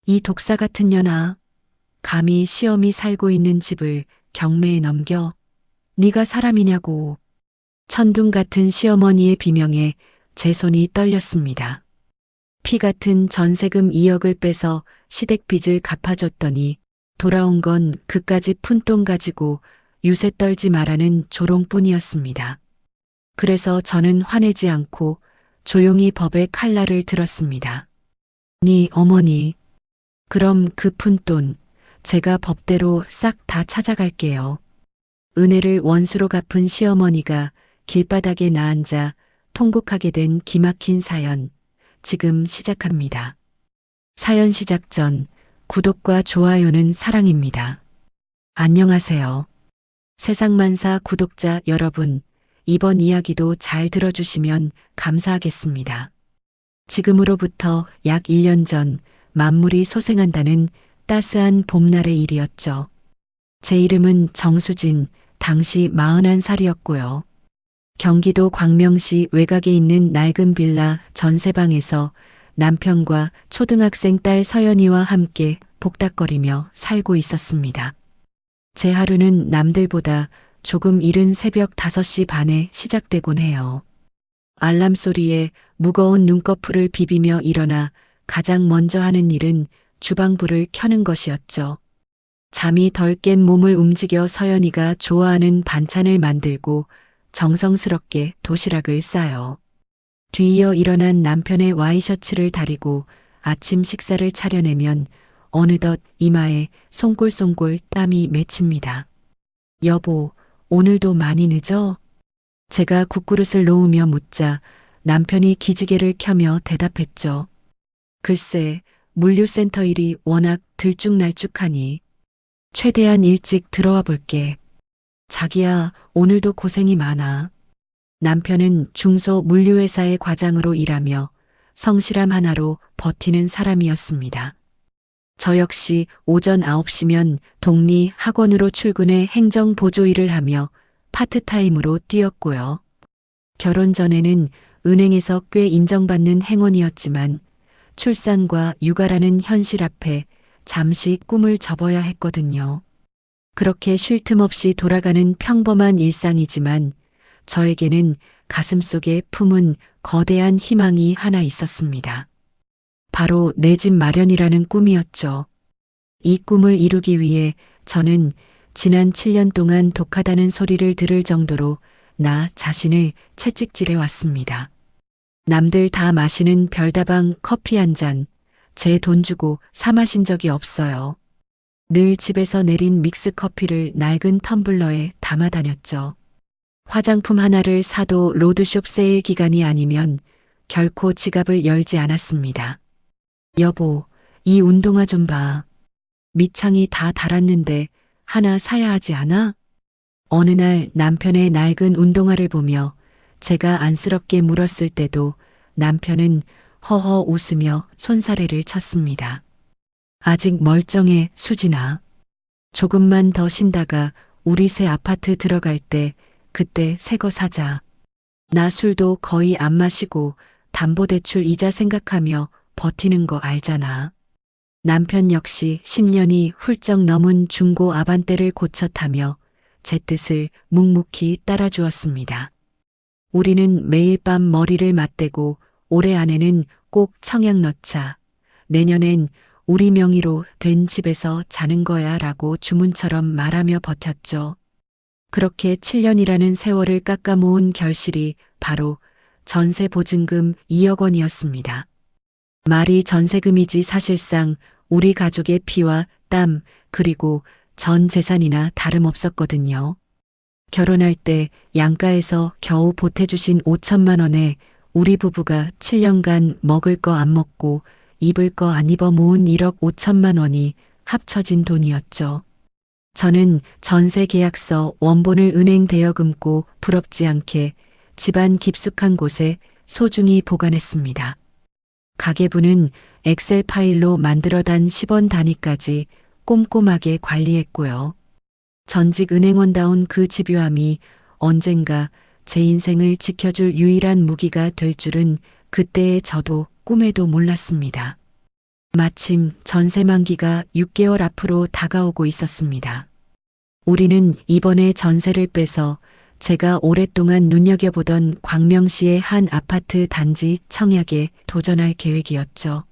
이 독사 같은 년아, 감히 시엄이 살고 있는 집을 경매에 넘겨? 네가 사람이냐고. 천둥 같은 시어머니의 비명에 제 손이 떨렸습니다. 피 같은 전세금 2억을 빼서 시댁빚을 갚아줬더니 돌아온 건 그까지 푼돈 가지고 유세 떨지 말라는 조롱뿐이었습니다. 그래서 저는 화내지 않고 조용히 법의 칼날을 들었습니다. 네 어머니, 그럼 그 푼돈 제가 법대로 싹 다 찾아갈게요. 은혜를 원수로 갚은 시어머니가 길바닥에 나앉아 통곡하게 된 기막힌 사연, 지금 시작합니다. 사연 시작 전 구독과 좋아요는 사랑입니다. 안녕하세요. 세상만사 구독자 여러분, 이번 이야기도 잘 들어주시면 감사하겠습니다. 지금으로부터 약 1년 전 만물이 소생한다는 따스한 봄날의 일이었죠. 제 이름은 정수진, 당시 41살이었고요. 경기도 광명시 외곽에 있는 낡은 빌라 전세방에서 남편과 초등학생 딸 서연이와 함께 복닥거리며 살고 있었습니다. 제 하루는 남들보다 조금 이른 새벽 5시 반에 시작되곤 해요. 알람 소리에 무거운 눈꺼풀을 비비며 일어나 가장 먼저 하는 일은 주방불을 켜는 것이었죠. 잠이 덜 깬 몸을 움직여 서연이가 좋아하는 반찬을 만들고 정성스럽게 도시락을 싸요. 뒤이어 일어난 남편의 와이셔츠를 다리고 아침 식사를 차려내면 어느덧 이마에 송골송골 땀이 맺힙니다. 여보, 오늘도 많이 늦어? 제가 국그릇을 놓으며 묻자 남편이 기지개를 켜며 대답했죠. 글쎄, 물류센터 일이 워낙 들쭉날쭉하니 최대한 일찍 들어와 볼게. 자기야, 오늘도 고생이 많아. 남편은 중소 물류회사의 과장으로 일하며 성실함 하나로 버티는 사람이었습니다. 저 역시 오전 9시면 동리 학원으로 출근해 행정 보조 일을 하며 파트타임으로 뛰었고요. 결혼 전에는 은행에서 꽤 인정받는 행원이었지만 출산과 육아라는 현실 앞에 잠시 꿈을 접어야 했거든요. 그렇게 쉴 틈 없이 돌아가는 평범한 일상이지만 저에게는 가슴속에 품은 거대한 희망이 하나 있었습니다. 바로 내 집 마련이라는 꿈이었죠. 이 꿈을 이루기 위해 저는 지난 7년 동안 독하다는 소리를 들을 정도로 나 자신을 채찍질해 왔습니다. 남들 다 마시는 별다방 커피 한 잔, 제 돈 주고 사 마신 적이 없어요. 늘 집에서 내린 믹스 커피를 낡은 텀블러에 담아 다녔죠. 화장품 하나를 사도 로드숍 세일 기간이 아니면 결코 지갑을 열지 않았습니다. 여보, 이 운동화 좀 봐. 밑창이 다 닳았는데 하나 사야 하지 않아? 어느 날 남편의 낡은 운동화를 보며 제가 안쓰럽게 물었을 때도 남편은 허허 웃으며 손사래를 쳤습니다. 아직 멀쩡해, 수진아. 조금만 더 쉰다가 우리 새 아파트 들어갈 때 그때 새 거 사자. 나 술도 거의 안 마시고 담보대출 이자 생각하며 버티는 거 알잖아. 남편 역시 10년이 훌쩍 넘은 중고 아반떼를 고쳐 타며 제 뜻을 묵묵히 따라주었습니다. 우리는 매일 밤 머리를 맞대고 올해 안에는 꼭 청약 넣자. 내년엔 우리 명의로 된 집에서 자는 거야 라고 주문처럼 말하며 버텼죠. 그렇게 7년이라는 세월을 깎아 모은 결실이 바로 전세 보증금 2억 원이었습니다. 말이 전세금이지 사실상 우리 가족의 피와 땀 그리고 전 재산이나 다름없었거든요. 결혼할 때 양가에서 겨우 보태주신 5천만 원에 우리 부부가 7년간 먹을 거 안 먹고 입을 거 안 입어 모은 1억 5천만 원이 합쳐진 돈이었죠. 저는 전세 계약서 원본을 은행 대여금고 부럽지 않게 집안 깊숙한 곳에 소중히 보관했습니다. 가계부는 엑셀 파일로 만들어 단 10원 단위까지 꼼꼼하게 관리했고요. 전직 은행원다운 그 집요함이 언젠가 제 인생을 지켜줄 유일한 무기가 될 줄은 그때의 저도 꿈에도 몰랐습니다. 마침 전세 만기가 6개월 앞으로 다가오고 있었습니다. 우리는 이번에 전세를 빼서 제가 오랫동안 눈여겨보던 광명시의 한 아파트 단지 청약에 도전할 계획이었죠.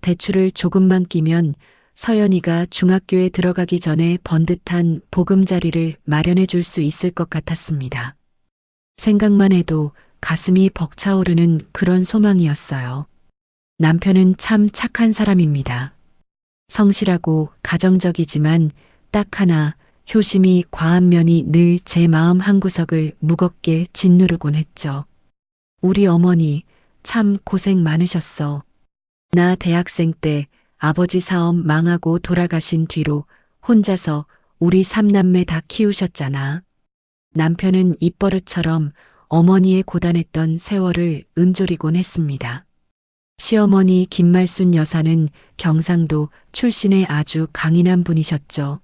대출을 조금만 끼면 서연이가 중학교에 들어가기 전에 번듯한 보금자리를 마련해 줄 수 있을 것 같았습니다. 생각만 해도 가슴이 벅차오르는 그런 소망이었어요. 남편은 참 착한 사람입니다. 성실하고 가정적이지만 딱 하나 효심이 과한 면이 늘 제 마음 한구석을 무겁게 짓누르곤 했죠. 우리 어머니 참 고생 많으셨어. 나 대학생 때 아버지 사업 망하고 돌아가신 뒤로 혼자서 우리 삼남매 다 키우셨잖아. 남편은 입버릇처럼 어머니의 고단했던 세월을 은조리곤 했습니다. 시어머니 김말순 여사는 경상도 출신의 아주 강인한 분이셨죠.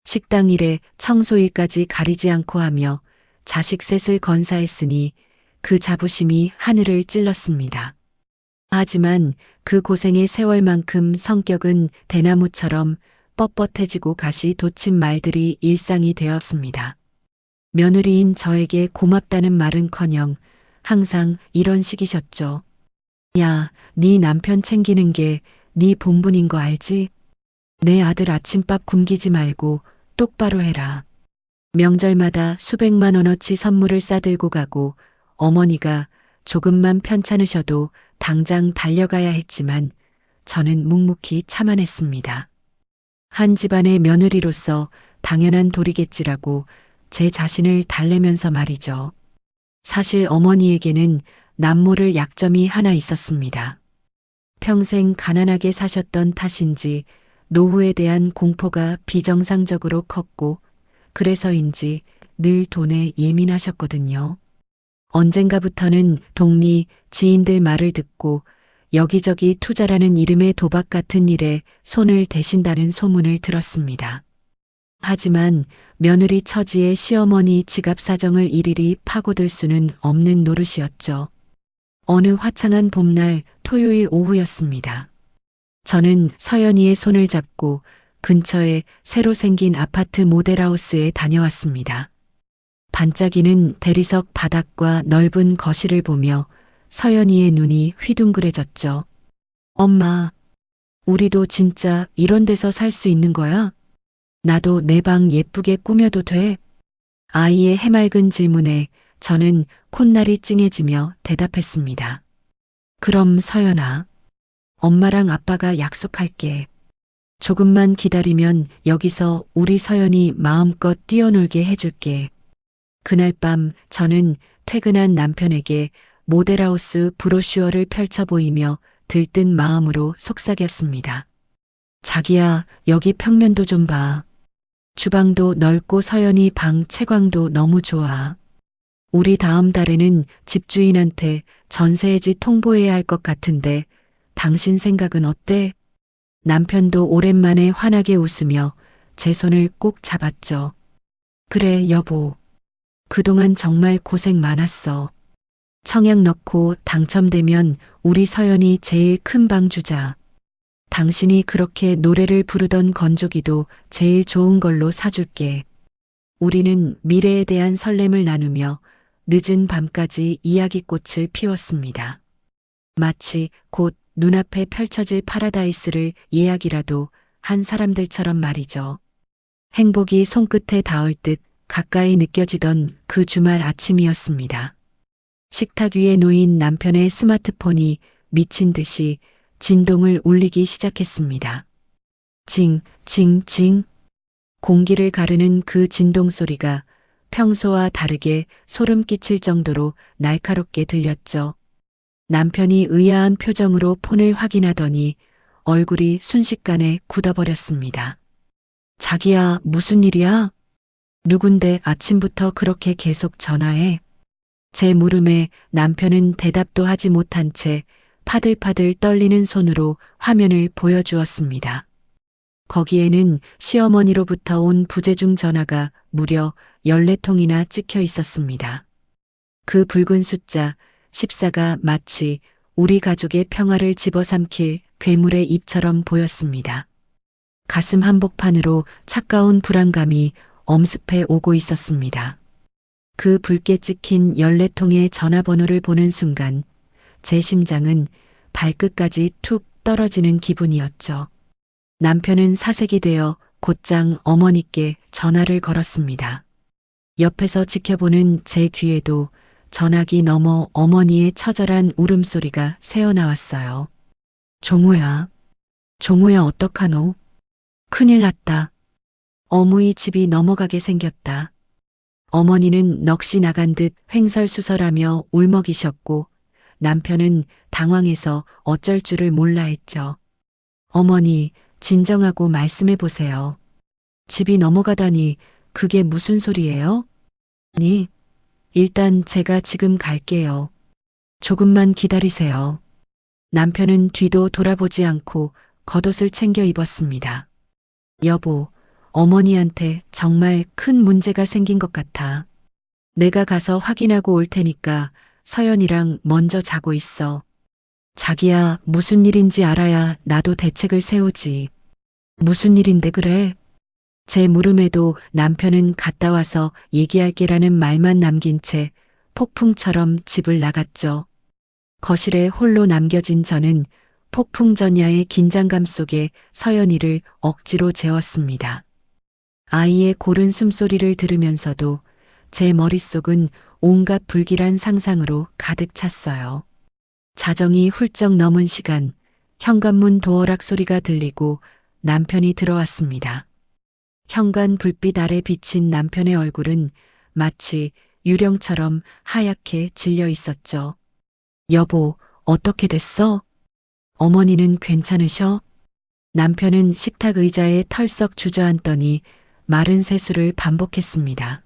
식당 일에 청소 일까지 가리지 않고 하며 자식 셋을 건사했으니 그 자부심이 하늘을 찔렀습니다. 하지만 그 고생의 세월만큼 성격은 대나무처럼 뻣뻣해지고 가시 돋친 말들이 일상이 되었습니다. 며느리인 저에게 고맙다는 말은커녕 항상 이런 식이셨죠. 야, 네 남편 챙기는 게 네 본분인 거 알지? 내 아들 아침밥 굶기지 말고 똑바로 해라. 명절마다 수백만 원어치 선물을 싸들고 가고 어머니가 조금만 편찮으셔도 당장 달려가야 했지만 저는 묵묵히 참아냈습니다. 한 집안의 며느리로서 당연한 도리겠지라고 제 자신을 달래면서 말이죠. 사실 어머니에게는 남모를 약점이 하나 있었습니다. 평생 가난하게 사셨던 탓인지 노후에 대한 공포가 비정상적으로 컸고 그래서인지 늘 돈에 예민하셨거든요. 언젠가부터는 동리 지인들 말을 듣고 여기저기 투자라는 이름의 도박 같은 일에 손을 대신다는 소문을 들었습니다. 하지만 며느리 처지의 시어머니 지갑 사정을 일일이 파고들 수는 없는 노릇이었죠. 어느 화창한 봄날 토요일 오후였습니다. 저는 서연이의 손을 잡고 근처에 새로 생긴 아파트 모델하우스에 다녀왔습니다. 반짝이는 대리석 바닥과 넓은 거실을 보며 서연이의 눈이 휘둥그레졌죠. 엄마, 우리도 진짜 이런 데서 살 수 있는 거야? 나도 내 방 예쁘게 꾸며도 돼? 아이의 해맑은 질문에 저는 콧날이 찡해지며 대답했습니다. 그럼 서연아, 엄마랑 아빠가 약속할게. 조금만 기다리면 여기서 우리 서연이 마음껏 뛰어놀게 해줄게. 그날 밤 저는 퇴근한 남편에게 모델하우스 브로슈어를 펼쳐 보이며 들뜬 마음으로 속삭였습니다. 자기야, 여기 평면도 좀 봐. 주방도 넓고 서연이 방 채광도 너무 좋아. 우리 다음 달에는 집주인한테 전세해지 통보해야 할 것 같은데 당신 생각은 어때? 남편도 오랜만에 환하게 웃으며 제 손을 꼭 잡았죠. 그래, 여보. 그동안 정말 고생 많았어. 청약 넣고 당첨되면 우리 서연이 제일 큰 방 주자. 당신이 그렇게 노래를 부르던 건조기도 제일 좋은 걸로 사줄게. 우리는 미래에 대한 설렘을 나누며 늦은 밤까지 이야기꽃을 피웠습니다. 마치 곧 눈앞에 펼쳐질 파라다이스를 예약이라도 한 사람들처럼 말이죠. 행복이 손끝에 닿을 듯 가까이 느껴지던 그 주말 아침이었습니다. 식탁 위에 놓인 남편의 스마트폰이 미친 듯이 진동을 울리기 시작했습니다. 징, 징, 징. 공기를 가르는 그 진동 소리가 평소와 다르게 소름 끼칠 정도로 날카롭게 들렸죠. 남편이 의아한 표정으로 폰을 확인하더니 얼굴이 순식간에 굳어버렸습니다. 자기야, 무슨 일이야? 누군데 아침부터 그렇게 계속 전화해? 제 물음에 남편은 대답도 하지 못한 채 파들파들 떨리는 손으로 화면을 보여주었습니다. 거기에는 시어머니로부터 온 부재중 전화가 무려 14통이나 찍혀 있었습니다. 그 붉은 숫자 14가 마치 우리 가족의 평화를 집어삼킬 괴물의 입처럼 보였습니다. 가슴 한복판으로 차가운 불안감이 엄습해 오고 있었습니다. 그 붉게 찍힌 연례통의 전화번호를 보는 순간 제 심장은 발끝까지 툭 떨어지는 기분이었죠. 남편은 사색이 되어 곧장 어머니께 전화를 걸었습니다. 옆에서 지켜보는 제 귀에도 전화기 너머 어머니의 처절한 울음소리가 새어나왔어요. 종호야, 종호야 어떡하노? 큰일 났다. 어무이 집이 넘어가게 생겼다. 어머니는 넋이 나간 듯 횡설수설하며 울먹이셨고 남편은 당황해서 어쩔 줄을 몰라 했죠. 어머니, 진정하고 말씀해 보세요. 집이 넘어가다니 그게 무슨 소리예요? 아니, 일단 제가 지금 갈게요. 조금만 기다리세요. 남편은 뒤도 돌아보지 않고 겉옷을 챙겨 입었습니다. 여보, 어머니한테 정말 큰 문제가 생긴 것 같아. 내가 가서 확인하고 올 테니까 서연이랑 먼저 자고 있어. 자기야, 무슨 일인지 알아야 나도 대책을 세우지. 무슨 일인데 그래? 제 물음에도 남편은 갔다 와서 얘기할게라는 말만 남긴 채 폭풍처럼 집을 나갔죠. 거실에 홀로 남겨진 저는 폭풍 전야의 긴장감 속에 서연이를 억지로 재웠습니다. 아이의 고른 숨소리를 들으면서도 제 머릿속은 온갖 불길한 상상으로 가득 찼어요. 자정이 훌쩍 넘은 시간, 현관문 도어락 소리가 들리고 남편이 들어왔습니다. 현관 불빛 아래 비친 남편의 얼굴은 마치 유령처럼 하얗게 질려 있었죠. 여보, 어떻게 됐어? 어머니는 괜찮으셔? 남편은 식탁 의자에 털썩 주저앉더니 마른 세수를 반복했습니다.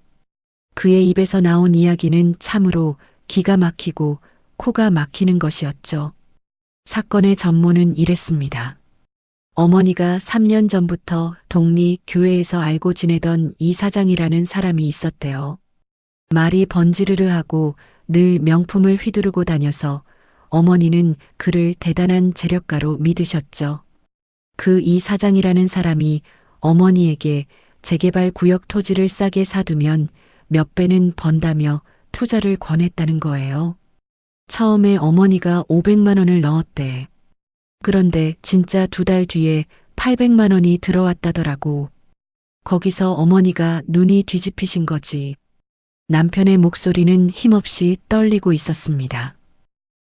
그의 입에서 나온 이야기는 참으로 기가 막히고 코가 막히는 것이었죠. 사건의 전모는 이랬습니다. 어머니가 3년 전부터 동리 교회에서 알고 지내던 이 사장이라는 사람이 있었대요. 말이 번지르르하고 늘 명품을 휘두르고 다녀서 어머니는 그를 대단한 재력가로 믿으셨죠. 그 이 사장이라는 사람이 어머니에게 재개발 구역 토지를 싸게 사두면 몇 배는 번다며 투자를 권했다는 거예요. 처음에 어머니가 500만 원을 넣었대. 그런데 진짜 2달 뒤에 800만 원이 들어왔다더라고. 거기서 어머니가 눈이 뒤집히신 거지. 남편의 목소리는 힘없이 떨리고 있었습니다.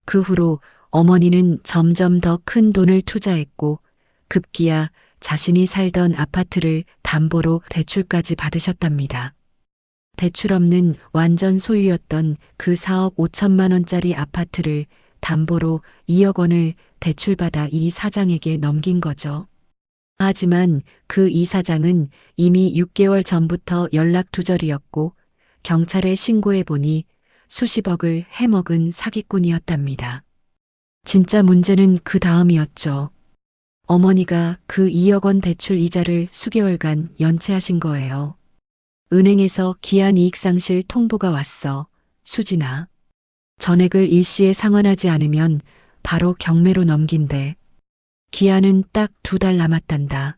그 후로 어머니는 점점 더 큰 돈을 투자했고 급기야 자신이 살던 아파트를 담보로 대출까지 받으셨답니다. 대출 없는 완전 소유였던 그 4억 5천만 원짜리 아파트를 담보로 2억 원을 대출받아 이 사장에게 넘긴 거죠. 하지만 그 이 사장은 이미 6개월 전부터 연락 두절이었고 경찰에 신고해보니 수십억을 해먹은 사기꾼이었답니다. 진짜 문제는 그 다음이었죠. 어머니가 그 2억 원 대출 이자를 수개월간 연체하신 거예요. 은행에서 기한 이익상실 통보가 왔어. 수진아. 전액을 일시에 상환하지 않으면 바로 경매로 넘긴대. 기한은 딱 2달 남았단다.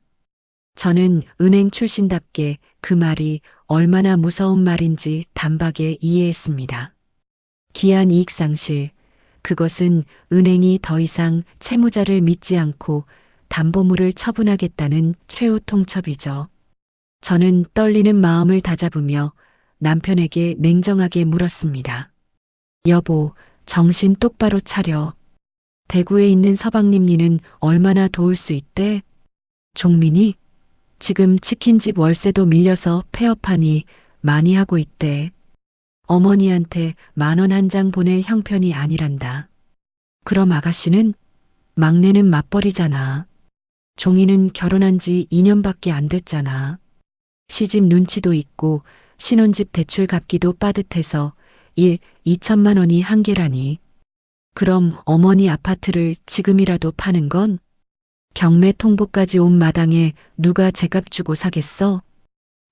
저는 은행 출신답게 그 말이 얼마나 무서운 말인지 단박에 이해했습니다. 기한 이익상실, 그것은 은행이 더 이상 채무자를 믿지 않고 담보물을 처분하겠다는 최후 통첩이죠. 저는 떨리는 마음을 다잡으며 남편에게 냉정하게 물었습니다. 여보, 정신 똑바로 차려. 대구에 있는 서방님리는 얼마나 도울 수 있대? 종민이? 지금 치킨집 월세도 밀려서 폐업하니 많이 하고 있대. 어머니한테 10,000원 한 장 보낼 형편이 아니란다. 그럼 아가씨는? 막내는 맞벌이잖아. 종이는 결혼한 지 2년밖에 안 됐잖아. 시집 눈치도 있고 신혼집 대출 갚기도 빠듯해서 2천만 원이 한계라니. 그럼 어머니 아파트를 지금이라도 파는 건? 경매 통보까지 온 마당에 누가 제값 주고 사겠어?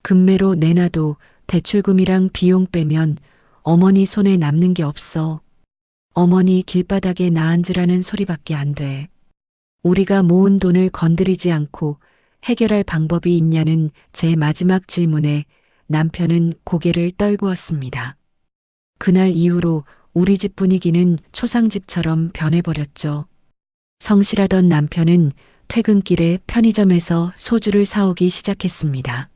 금매로 내놔도 대출금이랑 비용 빼면 어머니 손에 남는 게 없어. 어머니 길바닥에 나앉으라는 소리밖에 안 돼. 우리가 모은 돈을 건드리지 않고 해결할 방법이 있냐는 제 마지막 질문에 남편은 고개를 떨구었습니다. 그날 이후로 우리 집 분위기는 초상집처럼 변해버렸죠. 성실하던 남편은 퇴근길에 편의점에서 소주를 사오기 시작했습니다.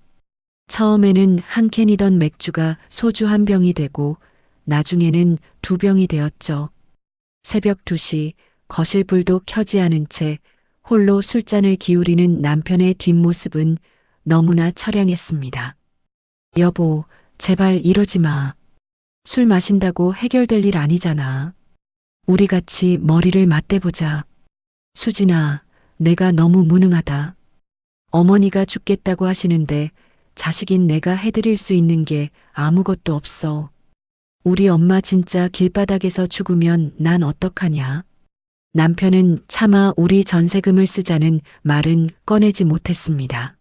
처음에는 한 캔이던 맥주가 소주 한 병이 되고 나중에는 두 병이 되었죠. 새벽 2시 거실 불도 켜지 않은 채 홀로 술잔을 기울이는 남편의 뒷모습은 너무나 처량했습니다. 여보, 제발 이러지 마. 술 마신다고 해결될 일 아니잖아. 우리 같이 머리를 맞대보자. 수진아, 내가 너무 무능하다. 어머니가 죽겠다고 하시는데 자식인 내가 해드릴 수 있는 게 아무것도 없어. 우리 엄마 진짜 길바닥에서 죽으면 난 어떡하냐. 남편은 차마 우리 전세금을 쓰자는 말은 꺼내지 못했습니다.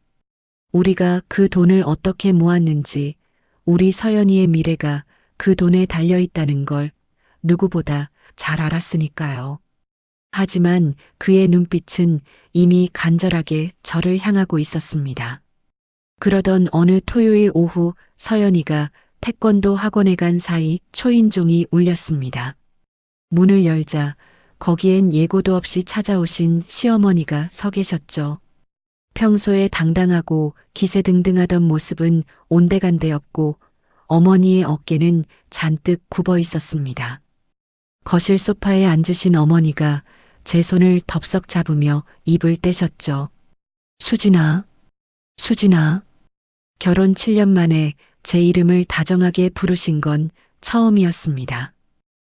우리가 그 돈을 어떻게 모았는지, 우리 서연이의 미래가 그 돈에 달려있다는 걸 누구보다 잘 알았으니까요. 하지만 그의 눈빛은 이미 간절하게 저를 향하고 있었습니다. 그러던 어느 토요일 오후 서연이가 태권도 학원에 간 사이 초인종이 울렸습니다. 문을 열자 거기엔 예고도 없이 찾아오신 시어머니가 서 계셨죠. 평소에 당당하고 기세등등하던 모습은 온데간데 없고 어머니의 어깨는 잔뜩 굽어 있었습니다. 거실 소파에 앉으신 어머니가 제 손을 덥석 잡으며 입을 떼셨죠. 수진아, 수진아. 결혼 7년 만에 제 이름을 다정하게 부르신 건 처음이었습니다.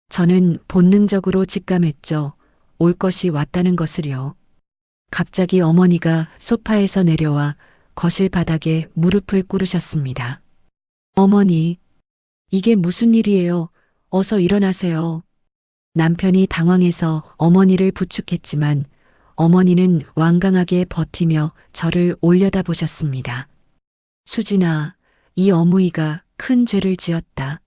저는 본능적으로 직감했죠. 올 것이 왔다는 것을요. 갑자기 어머니가 소파에서 내려와 거실 바닥에 무릎을 꿇으셨습니다. 어머니, 이게 무슨 일이에요? 어서 일어나세요. 남편이 당황해서 어머니를 부축했지만 어머니는 완강하게 버티며 저를 올려다보셨습니다. 수진아, 이 어무이가 큰 죄를 지었다.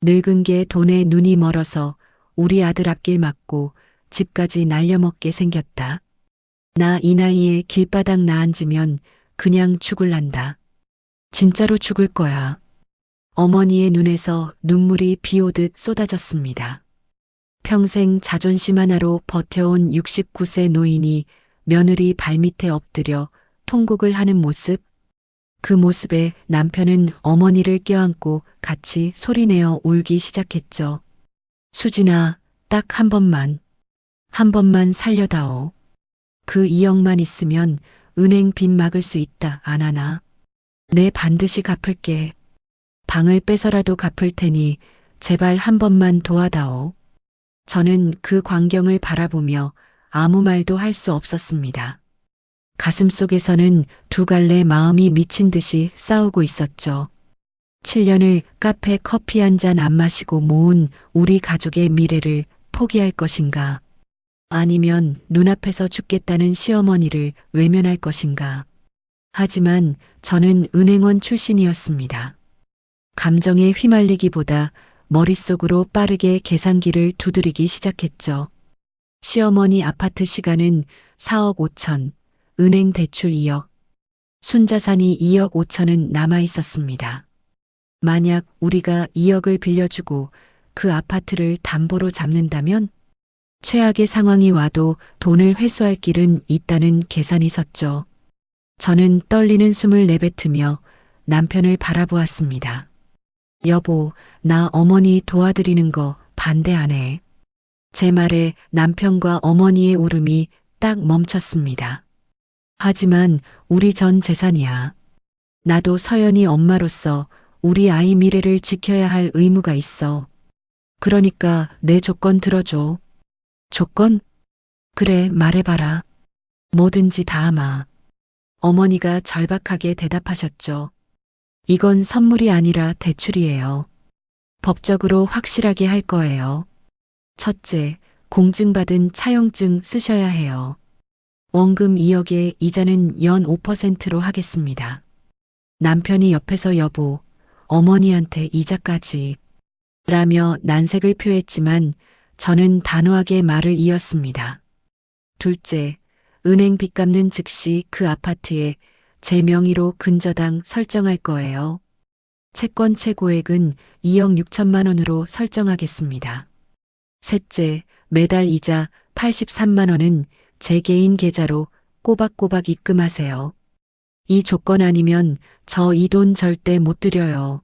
늙은 게 돈에 눈이 멀어서 우리 아들 앞길 막고 집까지 날려먹게 생겼다. 나 이 나이에 길바닥 나앉으면 그냥 죽을란다. 진짜로 죽을 거야. 어머니의 눈에서 눈물이 비오듯 쏟아졌습니다. 평생 자존심 하나로 버텨온 69세 노인이 며느리 발밑에 엎드려 통곡을 하는 모습, 그 모습에 남편은 어머니를 껴안고 같이 소리내어 울기 시작했죠. 수진아, 딱 한 번만 살려다오. 그 2억만 있으면 은행 빚 막을 수 있다, 안 하나? 내 반드시 갚을게. 방을 뺏어라도 갚을 테니 제발 한 번만 도와다오. 저는 그 광경을 바라보며 아무 말도 할 수 없었습니다. 가슴속에서는 두 갈래 마음이 미친 듯이 싸우고 있었죠. 7년을 카페 커피 한 잔 안 마시고 모은 우리 가족의 미래를 포기할 것인가? 아니면 눈앞에서 죽겠다는 시어머니를 외면할 것인가? 하지만 저는 은행원 출신이었습니다. 감정에 휘말리기보다 머릿속으로 빠르게 계산기를 두드리기 시작했죠. 시어머니 아파트 시가는 4억 5천, 은행 대출 2억, 순자산이 2억 5천은 남아 있었습니다. 만약 우리가 2억을 빌려주고 그 아파트를 담보로 잡는다면 최악의 상황이 와도 돈을 회수할 길은 있다는 계산이 섰죠. 저는 떨리는 숨을 내뱉으며 남편을 바라보았습니다. 여보, 나 어머니 도와드리는 거 반대 안 해. 제 말에 남편과 어머니의 울음이 딱 멈췄습니다. 하지만 우리 전 재산이야. 나도 서연이 엄마로서 우리 아이 미래를 지켜야 할 의무가 있어. 그러니까 내 조건 들어줘. 조건? 그래, 말해봐라. 뭐든지 다 하마. 어머니가 절박하게 대답하셨죠. 이건 선물이 아니라 대출이에요. 법적으로 확실하게 할 거예요. 첫째, 공증받은 차용증 쓰셔야 해요. 원금 2억에 이자는 연 5%로 하겠습니다. 남편이 옆에서 여보, 어머니한테 이자까지 라며 난색을 표했지만 저는 단호하게 말을 이었습니다. 둘째, 은행 빚 갚는 즉시 그 아파트에 제 명의로 근저당 설정할 거예요. 채권 최고액은 2억 6천만 원으로 설정하겠습니다. 셋째, 매달 이자 83만 원은 제 개인 계좌로 꼬박꼬박 입금하세요. 이 조건 아니면 저 이 돈 절대 못 드려요.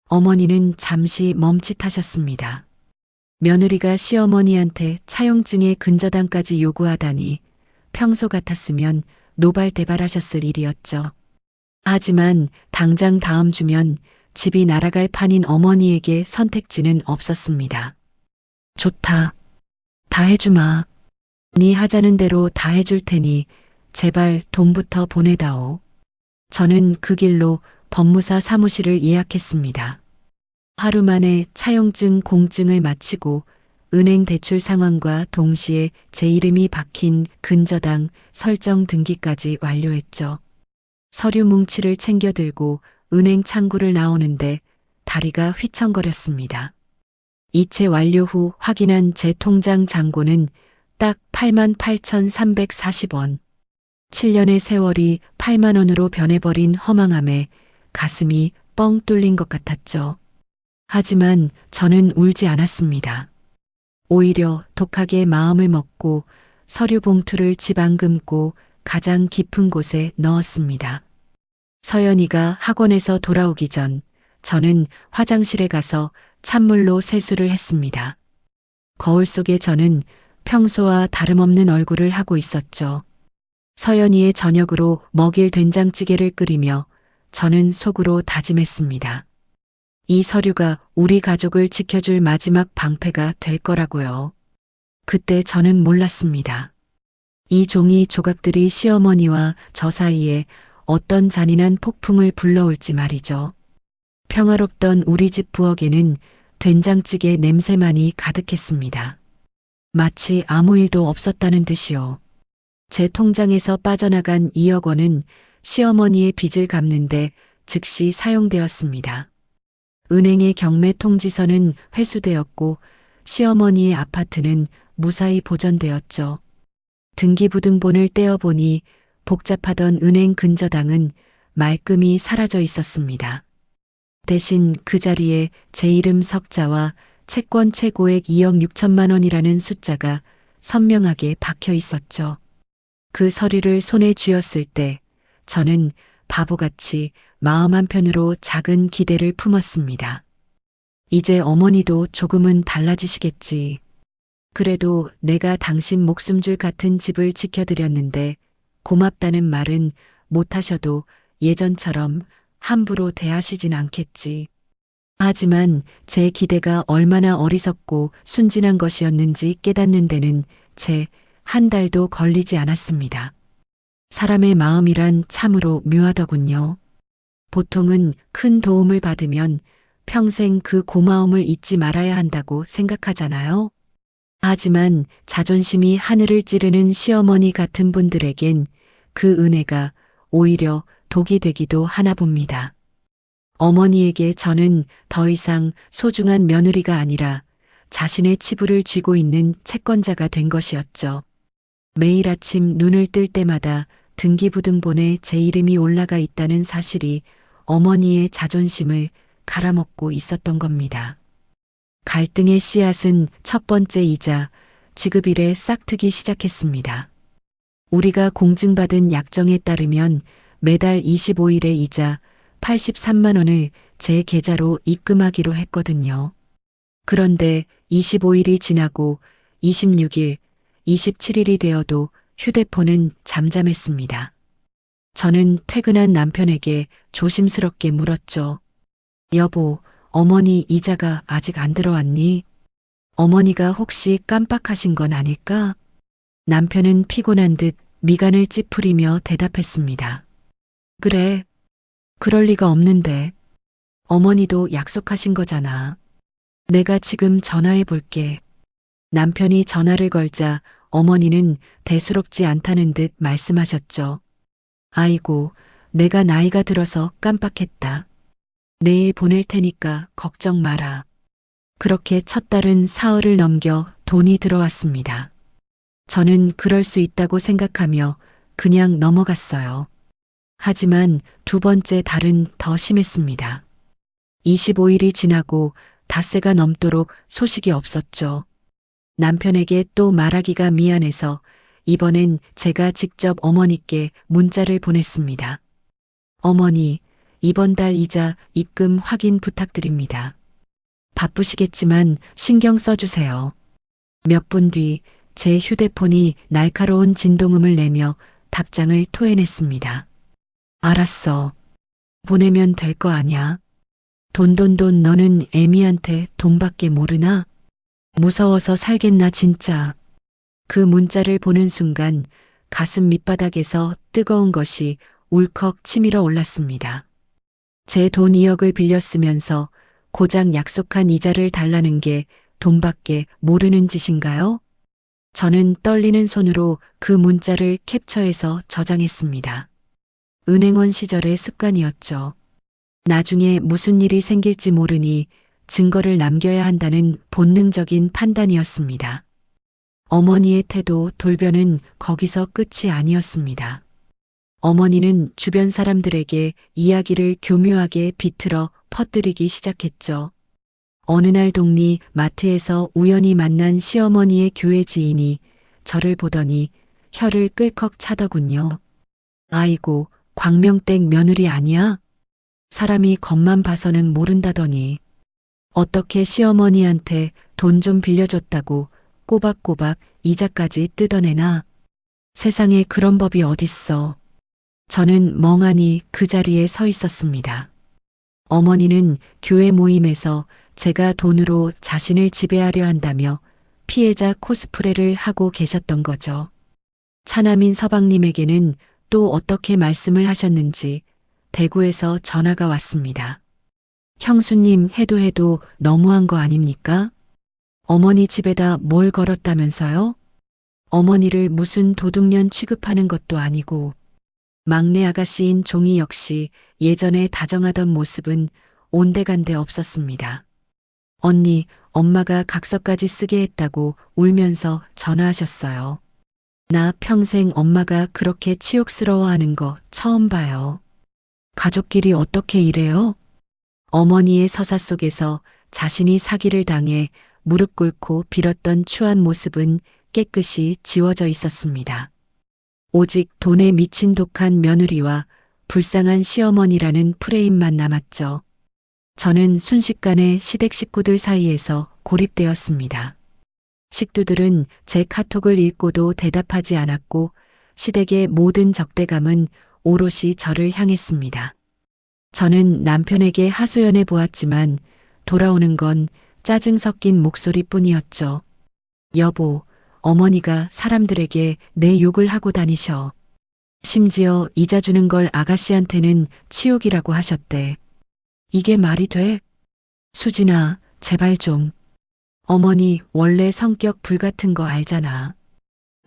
어머니는 잠시 멈칫하셨습니다. 며느리가 시어머니한테 차용증의 근저당까지 요구하다니 평소 같았으면 노발대발하셨을 일이었죠. 하지만 당장 다음 주면 집이 날아갈 판인 어머니에게 선택지는 없었습니다. 좋다. 다 해주마. 네 하자는 대로 다 해줄 테니 제발 돈부터 보내다오. 저는 그 길로 법무사 사무실을 예약했습니다. 하루 만에 차용증 공증을 마치고 은행 대출 상황과 동시에 제 이름이 박힌 근저당 설정 등기까지 완료했죠. 서류 뭉치를 챙겨 들고 은행 창구를 나오는데 다리가 휘청거렸습니다. 이체 완료 후 확인한 제 통장 잔고는 딱 88,340원. 7년의 세월이 8만 원으로 변해버린 허망함에 가슴이 뻥 뚫린 것 같았죠. 하지만 저는 울지 않았습니다. 오히려 독하게 마음을 먹고 서류 봉투를 집 안 금고 가장 깊은 곳에 넣었습니다. 서연이가 학원에서 돌아오기 전 저는 화장실에 가서 찬물로 세수를 했습니다. 거울 속에 저는 평소와 다름없는 얼굴을 하고 있었죠. 서연이의 저녁으로 먹일 된장찌개를 끓이며 저는 속으로 다짐했습니다. 이 서류가 우리 가족을 지켜줄 마지막 방패가 될 거라고요. 그때 저는 몰랐습니다. 이 종이 조각들이 시어머니와 저 사이에 어떤 잔인한 폭풍을 불러올지 말이죠. 평화롭던 우리 집 부엌에는 된장찌개 냄새만이 가득했습니다. 마치 아무 일도 없었다는 듯이요. 제 통장에서 빠져나간 2억 원은 시어머니의 빚을 갚는데 즉시 사용되었습니다. 은행의 경매 통지서는 회수되었고 시어머니의 아파트는 무사히 보전되었죠. 등기부등본을 떼어보니 복잡하던 은행 근저당은 말끔히 사라져 있었습니다. 대신 그 자리에 제 이름 석자와 채권 최고액 2억 6천만 원이라는 숫자가 선명하게 박혀 있었죠. 그 서류를 손에 쥐었을 때 저는 바보같이 마음 한편으로 작은 기대를 품었습니다. 이제 어머니도 조금은 달라지시겠지. 그래도 내가 당신 목숨줄 같은 집을 지켜드렸는데 고맙다는 말은 못하셔도 예전처럼 함부로 대하시진 않겠지. 하지만 제 기대가 얼마나 어리석고 순진한 것이었는지 깨닫는 데는 채 한 달도 걸리지 않았습니다. 사람의 마음이란 참으로 묘하더군요. 보통은 큰 도움을 받으면 평생 그 고마움을 잊지 말아야 한다고 생각하잖아요. 하지만 자존심이 하늘을 찌르는 시어머니 같은 분들에겐 그 은혜가 오히려 독이 되기도 하나 봅니다. 어머니에게 저는 더 이상 소중한 며느리가 아니라 자신의 치부를 쥐고 있는 채권자가 된 것이었죠. 매일 아침 눈을 뜰 때마다 등기부등본에 제 이름이 올라가 있다는 사실이 어머니의 자존심을 갈아먹고 있었던 겁니다. 갈등의 씨앗은 첫 번째 이자, 지급일에 싹트기 시작했습니다. 우리가 공증받은 약정에 따르면 매달 25일에 이자 83만 원을 제 계좌로 입금하기로 했거든요. 그런데 25일이 지나고 26일, 27일이 되어도 휴대폰은 잠잠했습니다. 저는 퇴근한 남편에게 조심스럽게 물었죠. 여보, 어머니 이자가 아직 안 들어왔니? 어머니가 혹시 깜빡하신 건 아닐까? 남편은 피곤한 듯 미간을 찌푸리며 대답했습니다. 그래, 그럴 리가 없는데. 어머니도 약속하신 거잖아. 내가 지금 전화해 볼게. 남편이 전화를 걸자 어머니는 대수롭지 않다는 듯 말씀하셨죠. 아이고, 내가 나이가 들어서 깜빡했다. 내일 보낼 테니까 걱정 마라. 그렇게 첫 달은 사흘을 넘겨 돈이 들어왔습니다. 저는 그럴 수 있다고 생각하며 그냥 넘어갔어요. 하지만 두 번째 달은 더 심했습니다. 25일이 지나고 닷새가 넘도록 소식이 없었죠. 남편에게 또 말하기가 미안해서 이번엔 제가 직접 어머니께 문자를 보냈습니다. 어머니, 이번 달 이자 입금 확인 부탁드립니다. 바쁘시겠지만 신경 써주세요. 몇 분 뒤 제 휴대폰이 날카로운 진동음을 내며 답장을 토해냈습니다. 알았어. 보내면 될 거 아냐? 돈 너는 애미한테 돈밖에 모르나? 무서워서 살겠나 진짜. 그 문자를 보는 순간 가슴 밑바닥에서 뜨거운 것이 울컥 치밀어 올랐습니다. 제 돈 2억을 빌렸으면서 고작 약속한 이자를 달라는 게 돈밖에 모르는 짓인가요? 저는 떨리는 손으로 그 문자를 캡처해서 저장했습니다. 은행원 시절의 습관이었죠. 나중에 무슨 일이 생길지 모르니 증거를 남겨야 한다는 본능적인 판단이었습니다. 어머니의 태도 돌변은 거기서 끝이 아니었습니다. 어머니는 주변 사람들에게 이야기를 교묘하게 비틀어 퍼뜨리기 시작했죠. 어느 날 동리 마트에서 우연히 만난 시어머니의 교회 지인이 저를 보더니 혀를 끌컥 차더군요. 아이고, 광명댁 며느리 아니야? 사람이 겉만 봐서는 모른다더니 어떻게 시어머니한테 돈 좀 빌려줬다고 꼬박꼬박 이자까지 뜯어내나? 세상에 그런 법이 어딨어. 저는 멍하니 그 자리에 서 있었습니다. 어머니는 교회 모임에서 제가 돈으로 자신을 지배하려 한다며 피해자 코스프레를 하고 계셨던 거죠. 차남인 서방님에게는 또 어떻게 말씀을 하셨는지 대구에서 전화가 왔습니다. 형수님 해도 너무한 거 아닙니까? 어머니 집에다 뭘 걸었다면서요? 어머니를 무슨 도둑년 취급하는 것도 아니고 막내 아가씨인 종이 역시 예전에 다정하던 모습은 온데간데 없었습니다. 언니, 엄마가 각서까지 쓰게 했다고 울면서 전화하셨어요. 나 평생 엄마가 그렇게 치욕스러워하는 거 처음 봐요. 가족끼리 어떻게 이래요? 어머니의 서사 속에서 자신이 사기를 당해 무릎 꿇고 빌었던 추한 모습은 깨끗이 지워져 있었습니다. 오직 돈에 미친 독한 며느리와 불쌍한 시어머니라는 프레임만 남았죠. 저는 순식간에 시댁 식구들 사이에서 고립되었습니다. 식두들은 제 카톡을 읽고도 대답하지 않았고 시댁의 모든 적대감은 오롯이 저를 향했습니다. 저는 남편에게 하소연해 보았지만 돌아오는 건 짜증 섞인 목소리뿐이었죠. 여보, 어머니가 사람들에게 내 욕을 하고 다니셔. 심지어 이자 주는 걸 아가씨한테는 치욕이라고 하셨대. 이게 말이 돼? 수진아, 제발 좀. 어머니 원래 성격 불같은 거 알잖아.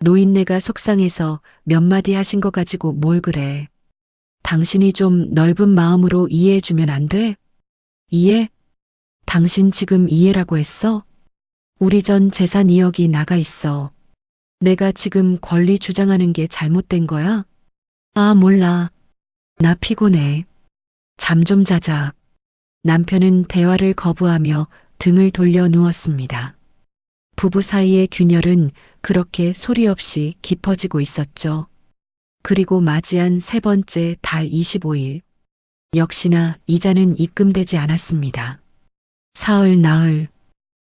노인네가 속상해서 몇 마디 하신 거 가지고 뭘 그래. 당신이 좀 넓은 마음으로 이해해주면 안 돼? 이해? 당신 지금 이해라고 했어? 우리 전 재산 2억이 나가 있어. 내가 지금 권리 주장하는 게 잘못된 거야? 아, 몰라. 나 피곤해. 잠 좀 자자. 남편은 대화를 거부하며 등을 돌려 누웠습니다. 부부 사이의 균열은 그렇게 소리 없이 깊어지고 있었죠. 그리고 맞이한 세 번째 달 25일. 역시나 이자는 입금되지 않았습니다. 사흘 나흘.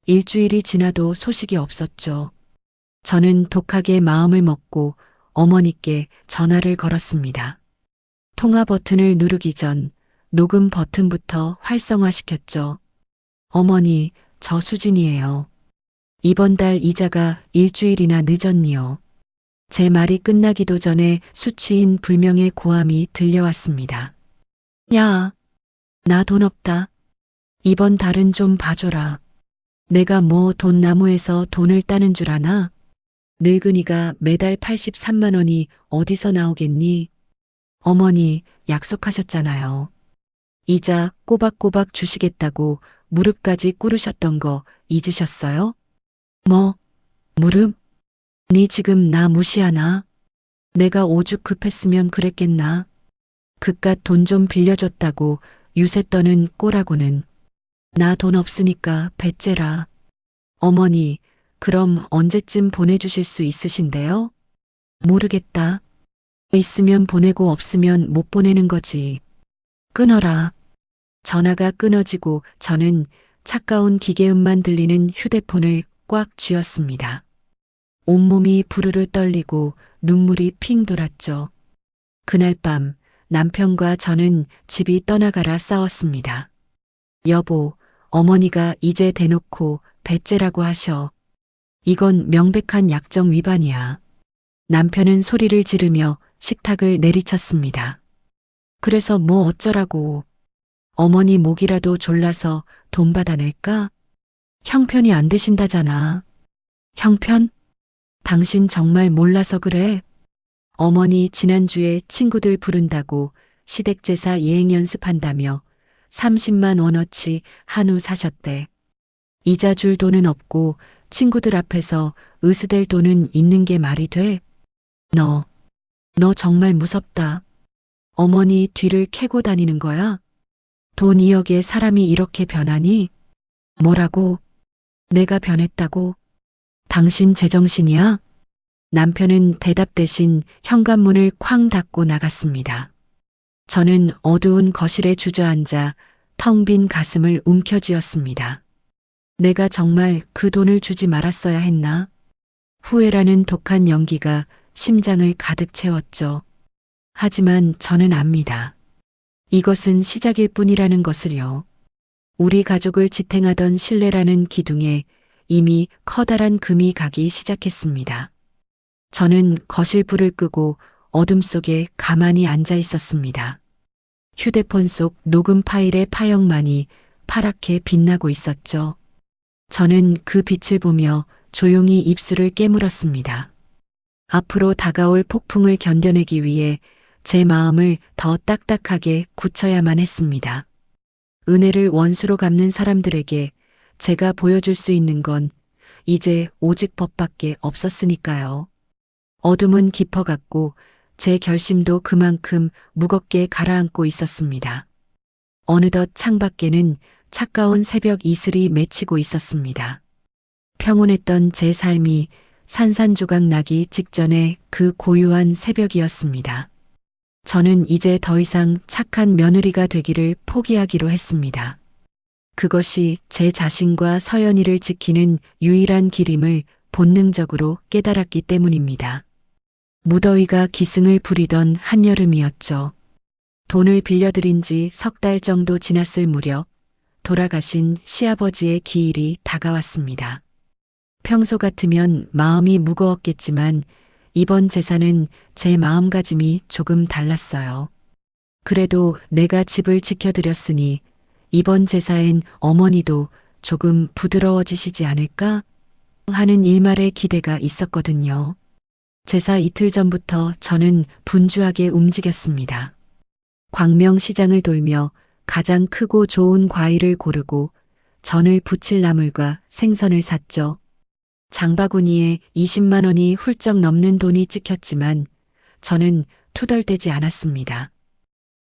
일주일이 지나도 소식이 없었죠. 저는 독하게 마음을 먹고 어머니께 전화를 걸었습니다. 통화 버튼을 누르기 전 녹음 버튼부터 활성화시켰죠. 어머니, 저 수진이에요. 이번 달 이자가 일주일이나 늦었니요. 제 말이 끝나기도 전에 수치인 불명의 고함이 들려왔습니다. 야, 나 돈 없다. 이번 달은 좀 봐줘라. 내가 뭐 돈나무에서 돈을 따는 줄 아나? 늙은이가 매달 83만 원이 어디서 나오겠니? 어머니, 약속하셨잖아요. 이자 꼬박꼬박 주시겠다고 무릎까지 꿇으셨던 거 잊으셨어요? 뭐, 무릎? 니 지금 나 무시하나? 내가 오죽 급했으면 그랬겠나? 그깟 돈 좀 빌려줬다고 유세 떠는 꼴하고는. 나 돈 없으니까 배째라. 어머니, 그럼 언제쯤 보내주실 수 있으신데요? 모르겠다. 있으면 보내고 없으면 못 보내는 거지. 끊어라. 전화가 끊어지고 저는 차가운 기계음만 들리는 휴대폰을 꽉 쥐었습니다. 온몸이 부르르 떨리고 눈물이 핑 돌았죠. 그날 밤 남편과 저는 집이 떠나가라 싸웠습니다. 여보, 어머니가 이제 대놓고 배째라고 하셔. 이건 명백한 약정 위반이야. 남편은 소리를 지르며 식탁을 내리쳤습니다. 그래서 뭐 어쩌라고. 어머니 목이라도 졸라서 돈 받아낼까? 형편이 안 되신다잖아. 형편? 당신 정말 몰라서 그래. 어머니 지난주에 친구들 부른다고 시댁제사 예행 연습한다며 30만 원어치 한우 사셨대. 이자 줄 돈은 없고 친구들 앞에서 으스댈 돈은 있는 게 말이 돼? 너 정말 무섭다. 어머니 뒤를 캐고 다니는 거야? 돈 2억에 사람이 이렇게 변하니? 뭐라고? 내가 변했다고? 당신 제정신이야? 남편은 대답 대신 현관문을 쾅 닫고 나갔습니다. 저는 어두운 거실에 주저앉아 텅 빈 가슴을 움켜쥐었습니다. 내가 정말 그 돈을 주지 말았어야 했나? 후회라는 독한 연기가 심장을 가득 채웠죠. 하지만 저는 압니다. 이것은 시작일 뿐이라는 것을요. 우리 가족을 지탱하던 신뢰라는 기둥에 이미 커다란 금이 가기 시작했습니다. 저는 거실 불을 끄고 어둠 속에 가만히 앉아 있었습니다. 휴대폰 속 녹음 파일의 파형만이 파랗게 빛나고 있었죠. 저는 그 빛을 보며 조용히 입술을 깨물었습니다. 앞으로 다가올 폭풍을 견뎌내기 위해 제 마음을 더 딱딱하게 굳혀야만 했습니다. 은혜를 원수로 갚는 사람들에게 제가 보여줄 수 있는 건 이제 오직 법밖에 없었으니까요. 어둠은 깊어갔고 제 결심도 그만큼 무겁게 가라앉고 있었습니다. 어느덧 창밖에는 차가운 새벽 이슬이 맺히고 있었습니다. 평온했던 제 삶이 산산조각 나기 직전의 그 고요한 새벽이었습니다. 저는 이제 더 이상 착한 며느리가 되기를 포기하기로 했습니다. 그것이 제 자신과 서연이를 지키는 유일한 길임을 본능적으로 깨달았기 때문입니다. 무더위가 기승을 부리던 한여름이었죠. 돈을 빌려드린 지 석 달 정도 지났을 무렵 돌아가신 시아버지의 기일이 다가왔습니다. 평소 같으면 마음이 무거웠겠지만 이번 제사는 제 마음가짐이 조금 달랐어요. 그래도 내가 집을 지켜드렸으니 이번 제사엔 어머니도 조금 부드러워지시지 않을까 하는 일말의 기대가 있었거든요. 제사 이틀 전부터 저는 분주하게 움직였습니다. 광명시장을 돌며 가장 크고 좋은 과일을 고르고 전을 부칠 나물과 생선을 샀죠. 장바구니에 20만 원이 훌쩍 넘는 돈이 찍혔지만 저는 투덜대지 않았습니다.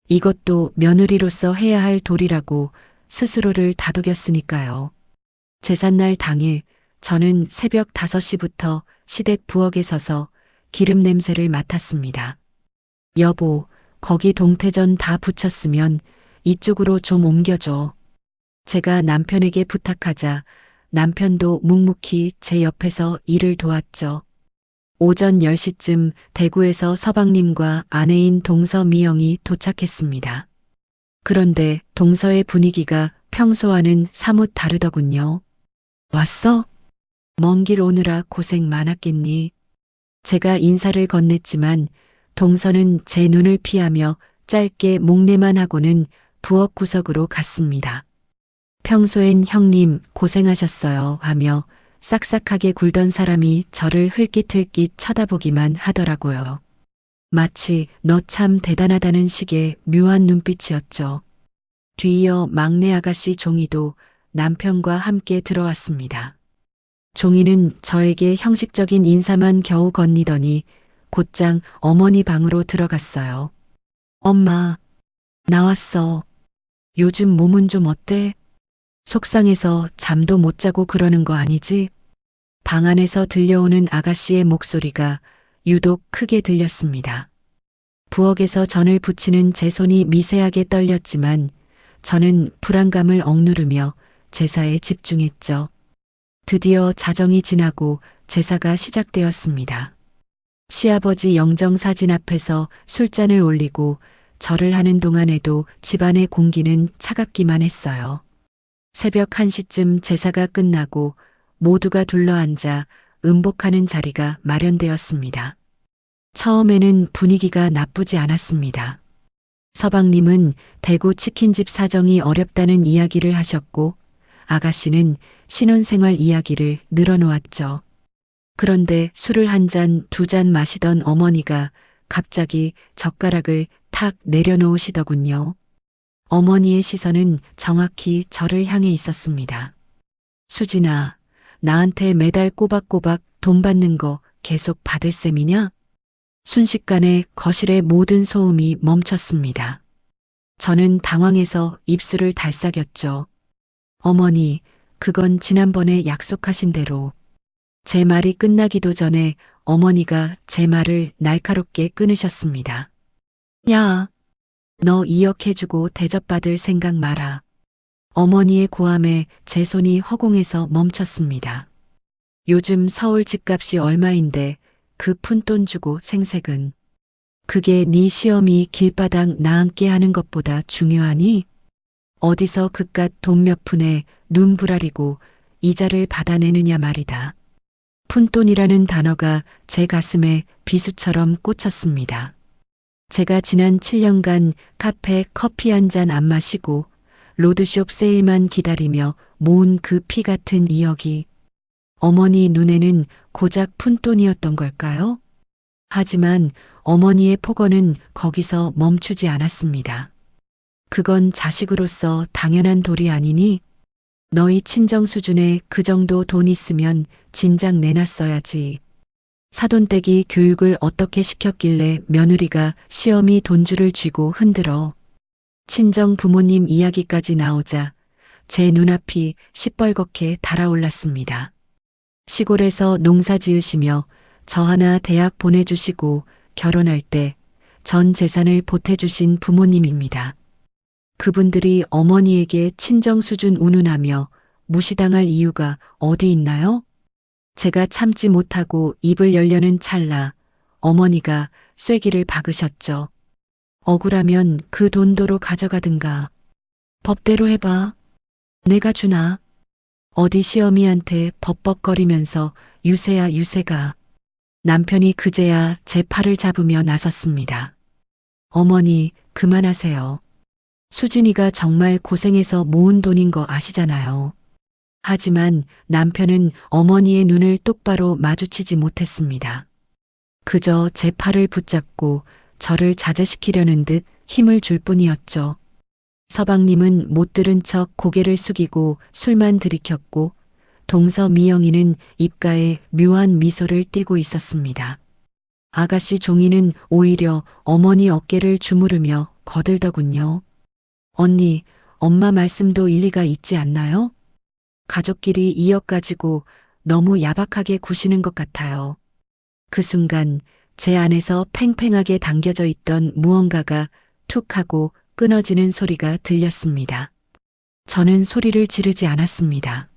이것도 며느리로서 해야 할 도리라고 스스로를 다독였으니까요. 제삿날 당일 저는 새벽 5시부터 시댁 부엌에 서서 기름 냄새를 맡았습니다. 여보, 거기 동태전 다 부쳤으면 이쪽으로 좀 옮겨줘. 제가 남편에게 부탁하자 남편도 묵묵히 제 옆에서 일을 도왔죠. 오전 10시쯤 대구에서 서방님과 아내인 동서 미영이 도착했습니다. 그런데 동서의 분위기가 평소와는 사뭇 다르더군요. 왔어? 먼 길 오느라 고생 많았겠니? 제가 인사를 건넸지만 동서는 제 눈을 피하며 짧게 목례만 하고는 부엌 구석으로 갔습니다. 평소엔 형님 고생하셨어요 하며 싹싹하게 굴던 사람이 저를 흘깃흘깃 쳐다보기만 하더라고요. 마치 너 참 대단하다는 식의 묘한 눈빛이었죠. 뒤이어 막내 아가씨 종이도 남편과 함께 들어왔습니다. 종이는 저에게 형식적인 인사만 겨우 건네더니 곧장 어머니 방으로 들어갔어요. 엄마, 나왔어. 요즘 몸은 좀 어때? 속상해서 잠도 못 자고 그러는 거 아니지? 방 안에서 들려오는 아가씨의 목소리가 유독 크게 들렸습니다. 부엌에서 전을 부치는 제 손이 미세하게 떨렸지만 저는 불안감을 억누르며 제사에 집중했죠. 드디어 자정이 지나고 제사가 시작되었습니다. 시아버지 영정사진 앞에서 술잔을 올리고 절을 하는 동안에도 집안의 공기는 차갑기만 했어요. 새벽 1시쯤 제사가 끝나고 모두가 둘러앉아 음복하는 자리가 마련되었습니다. 처음에는 분위기가 나쁘지 않았습니다. 서방님은 대구 치킨집 사정이 어렵다는 이야기를 하셨고 아가씨는 신혼생활 이야기를 늘어놓았죠. 그런데 술을 한 잔, 두 잔 마시던 어머니가 갑자기 젓가락을 탁 내려놓으시더군요. 어머니의 시선은 정확히 저를 향해 있었습니다. 수진아, 나한테 매달 꼬박꼬박 돈 받는 거 계속 받을 셈이냐? 순식간에 거실의 모든 소음이 멈췄습니다. 저는 당황해서 입술을 달싹였죠. 어머니, 그건 지난번에 약속하신 대로. 제 말이 끝나기도 전에 어머니가 제 말을 날카롭게 끊으셨습니다. 야, 너 2억 해주고 대접받을 생각 마라. 어머니의 고함에 제 손이 허공에서 멈췄습니다. 요즘 서울 집값이 얼마인데 그 푼돈 주고 생색은. 그게 네 시어미 길바닥 나앉게 하는 것보다 중요하니? 어디서 그깟 돈 몇 푼에 눈 부라리고 이자를 받아내느냐 말이다. 푼돈이라는 단어가 제 가슴에 비수처럼 꽂혔습니다. 제가 지난 7년간 카페 커피 한 잔 안 마시고 로드숍 세일만 기다리며 모은 그 피 같은 2억이 어머니 눈에는 고작 푼돈이었던 걸까요? 하지만 어머니의 폭언은 거기서 멈추지 않았습니다. 그건 자식으로서 당연한 도리 아니니? 너희 친정 수준에 그 정도 돈 있으면 진작 내놨어야지. 사돈댁이 교육을 어떻게 시켰길래 며느리가 시어미 돈줄을 쥐고 흔들어. 친정 부모님 이야기까지 나오자 제 눈앞이 시뻘겋게 달아올랐습니다. 시골에서 농사 지으시며 저 하나 대학 보내주시고 결혼할 때 전 재산을 보태주신 부모님입니다. 그분들이 어머니에게 친정 수준 운운하며 무시당할 이유가 어디 있나요? 제가 참지 못하고 입을 열려는 찰나 어머니가 쐐기를 박으셨죠. 억울하면 그 돈도로 가져가든가. 법대로 해봐. 내가 주나. 어디 시어미한테 벅벅거리면서 유세야 유세가. 남편이 그제야 제 팔을 잡으며 나섰습니다. 어머니, 그만하세요. 수진이가 정말 고생해서 모은 돈인 거 아시잖아요. 하지만 남편은 어머니의 눈을 똑바로 마주치지 못했습니다. 그저 제 팔을 붙잡고 저를 자제시키려는 듯 힘을 줄 뿐이었죠. 서방님은 못 들은 척 고개를 숙이고 술만 들이켰고 동서미영이는 입가에 묘한 미소를 띠고 있었습니다. 아가씨 종이는 오히려 어머니 어깨를 주무르며 거들더군요. 언니, 엄마 말씀도 일리가 있지 않나요? 가족끼리 2억 가지고 너무 야박하게 구시는 것 같아요. 그 순간 제 안에서 팽팽하게 당겨져 있던 무언가가 툭 하고 끊어지는 소리가 들렸습니다. 저는 소리를 지르지 않았습니다.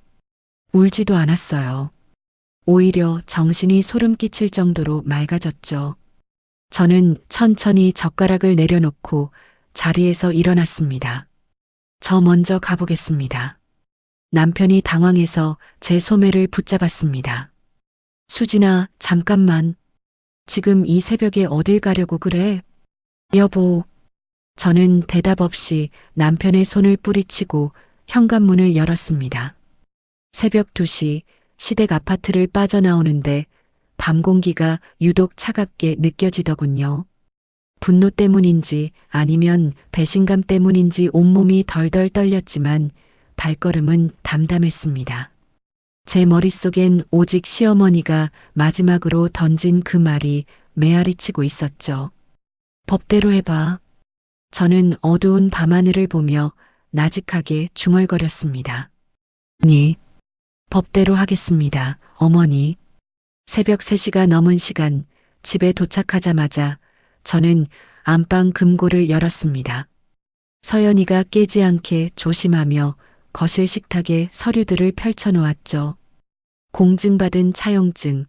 울지도 않았어요. 오히려 정신이 소름 끼칠 정도로 맑아졌죠. 저는 천천히 젓가락을 내려놓고 자리에서 일어났습니다. 저 먼저 가보겠습니다. 남편이 당황해서 제 소매를 붙잡았습니다. 수진아, 잠깐만. 지금 이 새벽에 어딜 가려고 그래? 여보. 저는 대답 없이 남편의 손을 뿌리치고 현관문을 열었습니다. 새벽 2시 시댁 아파트를 빠져나오는데 밤 공기가 유독 차갑게 느껴지더군요. 분노 때문인지 아니면 배신감 때문인지 온몸이 덜덜 떨렸지만 발걸음은 담담했습니다. 제 머릿속엔 오직 시어머니가 마지막으로 던진 그 말이 메아리치고 있었죠. 법대로 해봐. 저는 어두운 밤하늘을 보며 나직하게 중얼거렸습니다. 네, 법대로 하겠습니다, 어머니. 새벽 3시가 넘은 시간, 집에 도착하자마자 저는 안방 금고를 열었습니다. 서연이가 깨지 않게 조심하며 거실 식탁에 서류들을 펼쳐놓았죠. 공증받은 차용증,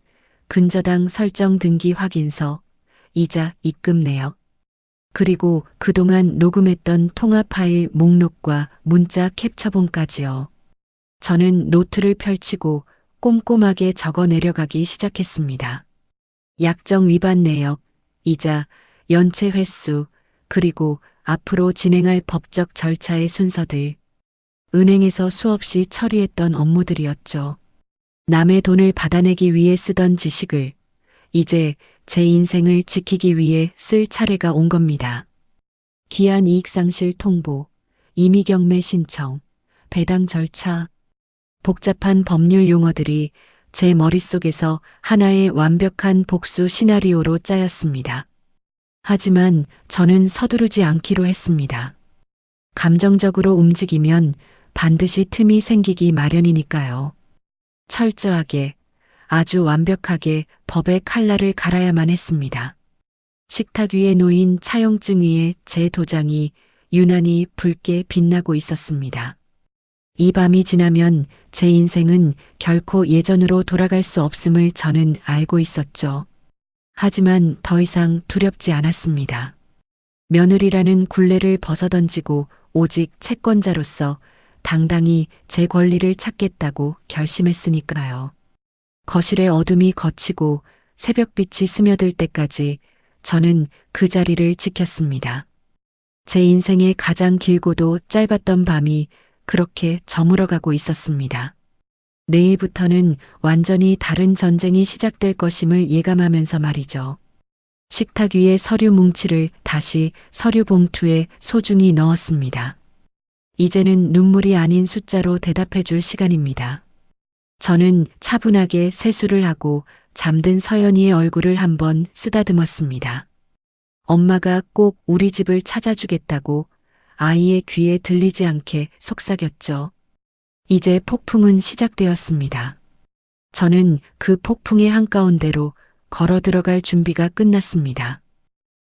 근저당 설정 등기 확인서, 이자 입금 내역, 그리고 그동안 녹음했던 통화 파일 목록과 문자 캡처본까지요. 저는 노트를 펼치고 꼼꼼하게 적어 내려가기 시작했습니다. 약정 위반 내역, 이자, 연체 횟수, 그리고 앞으로 진행할 법적 절차의 순서들. 은행에서 수없이 처리했던 업무들이었죠. 남의 돈을 받아내기 위해 쓰던 지식을 이제 제 인생을 지키기 위해 쓸 차례가 온 겁니다. 기한 이익상실 통보, 임의경매 신청, 배당 절차, 복잡한 법률 용어들이 제 머릿속에서 하나의 완벽한 복수 시나리오로 짜였습니다. 하지만 저는 서두르지 않기로 했습니다. 감정적으로 움직이면 반드시 틈이 생기기 마련이니까요. 철저하게, 아주 완벽하게 법의 칼날을 갈아야만 했습니다. 식탁 위에 놓인 차용증 위에 제 도장이 유난히 붉게 빛나고 있었습니다. 이 밤이 지나면 제 인생은 결코 예전으로 돌아갈 수 없음을 저는 알고 있었죠. 하지만 더 이상 두렵지 않았습니다. 며느리라는 굴레를 벗어던지고 오직 채권자로서 당당히 제 권리를 찾겠다고 결심했으니까요. 거실의 어둠이 걷히고 새벽빛이 스며들 때까지 저는 그 자리를 지켰습니다. 제 인생의 가장 길고도 짧았던 밤이 그렇게 저물어가고 있었습니다. 내일부터는 완전히 다른 전쟁이 시작될 것임을 예감하면서 말이죠. 식탁 위에 서류 뭉치를 다시 서류 봉투에 소중히 넣었습니다. 이제는 눈물이 아닌 숫자로 대답해 줄 시간입니다. 저는 차분하게 세수를 하고 잠든 서연이의 얼굴을 한번 쓰다듬었습니다. 엄마가 꼭 우리 집을 찾아주겠다고 아이의 귀에 들리지 않게 속삭였죠. 이제 폭풍은 시작되었습니다. 저는 그 폭풍의 한가운데로 걸어 들어갈 준비가 끝났습니다.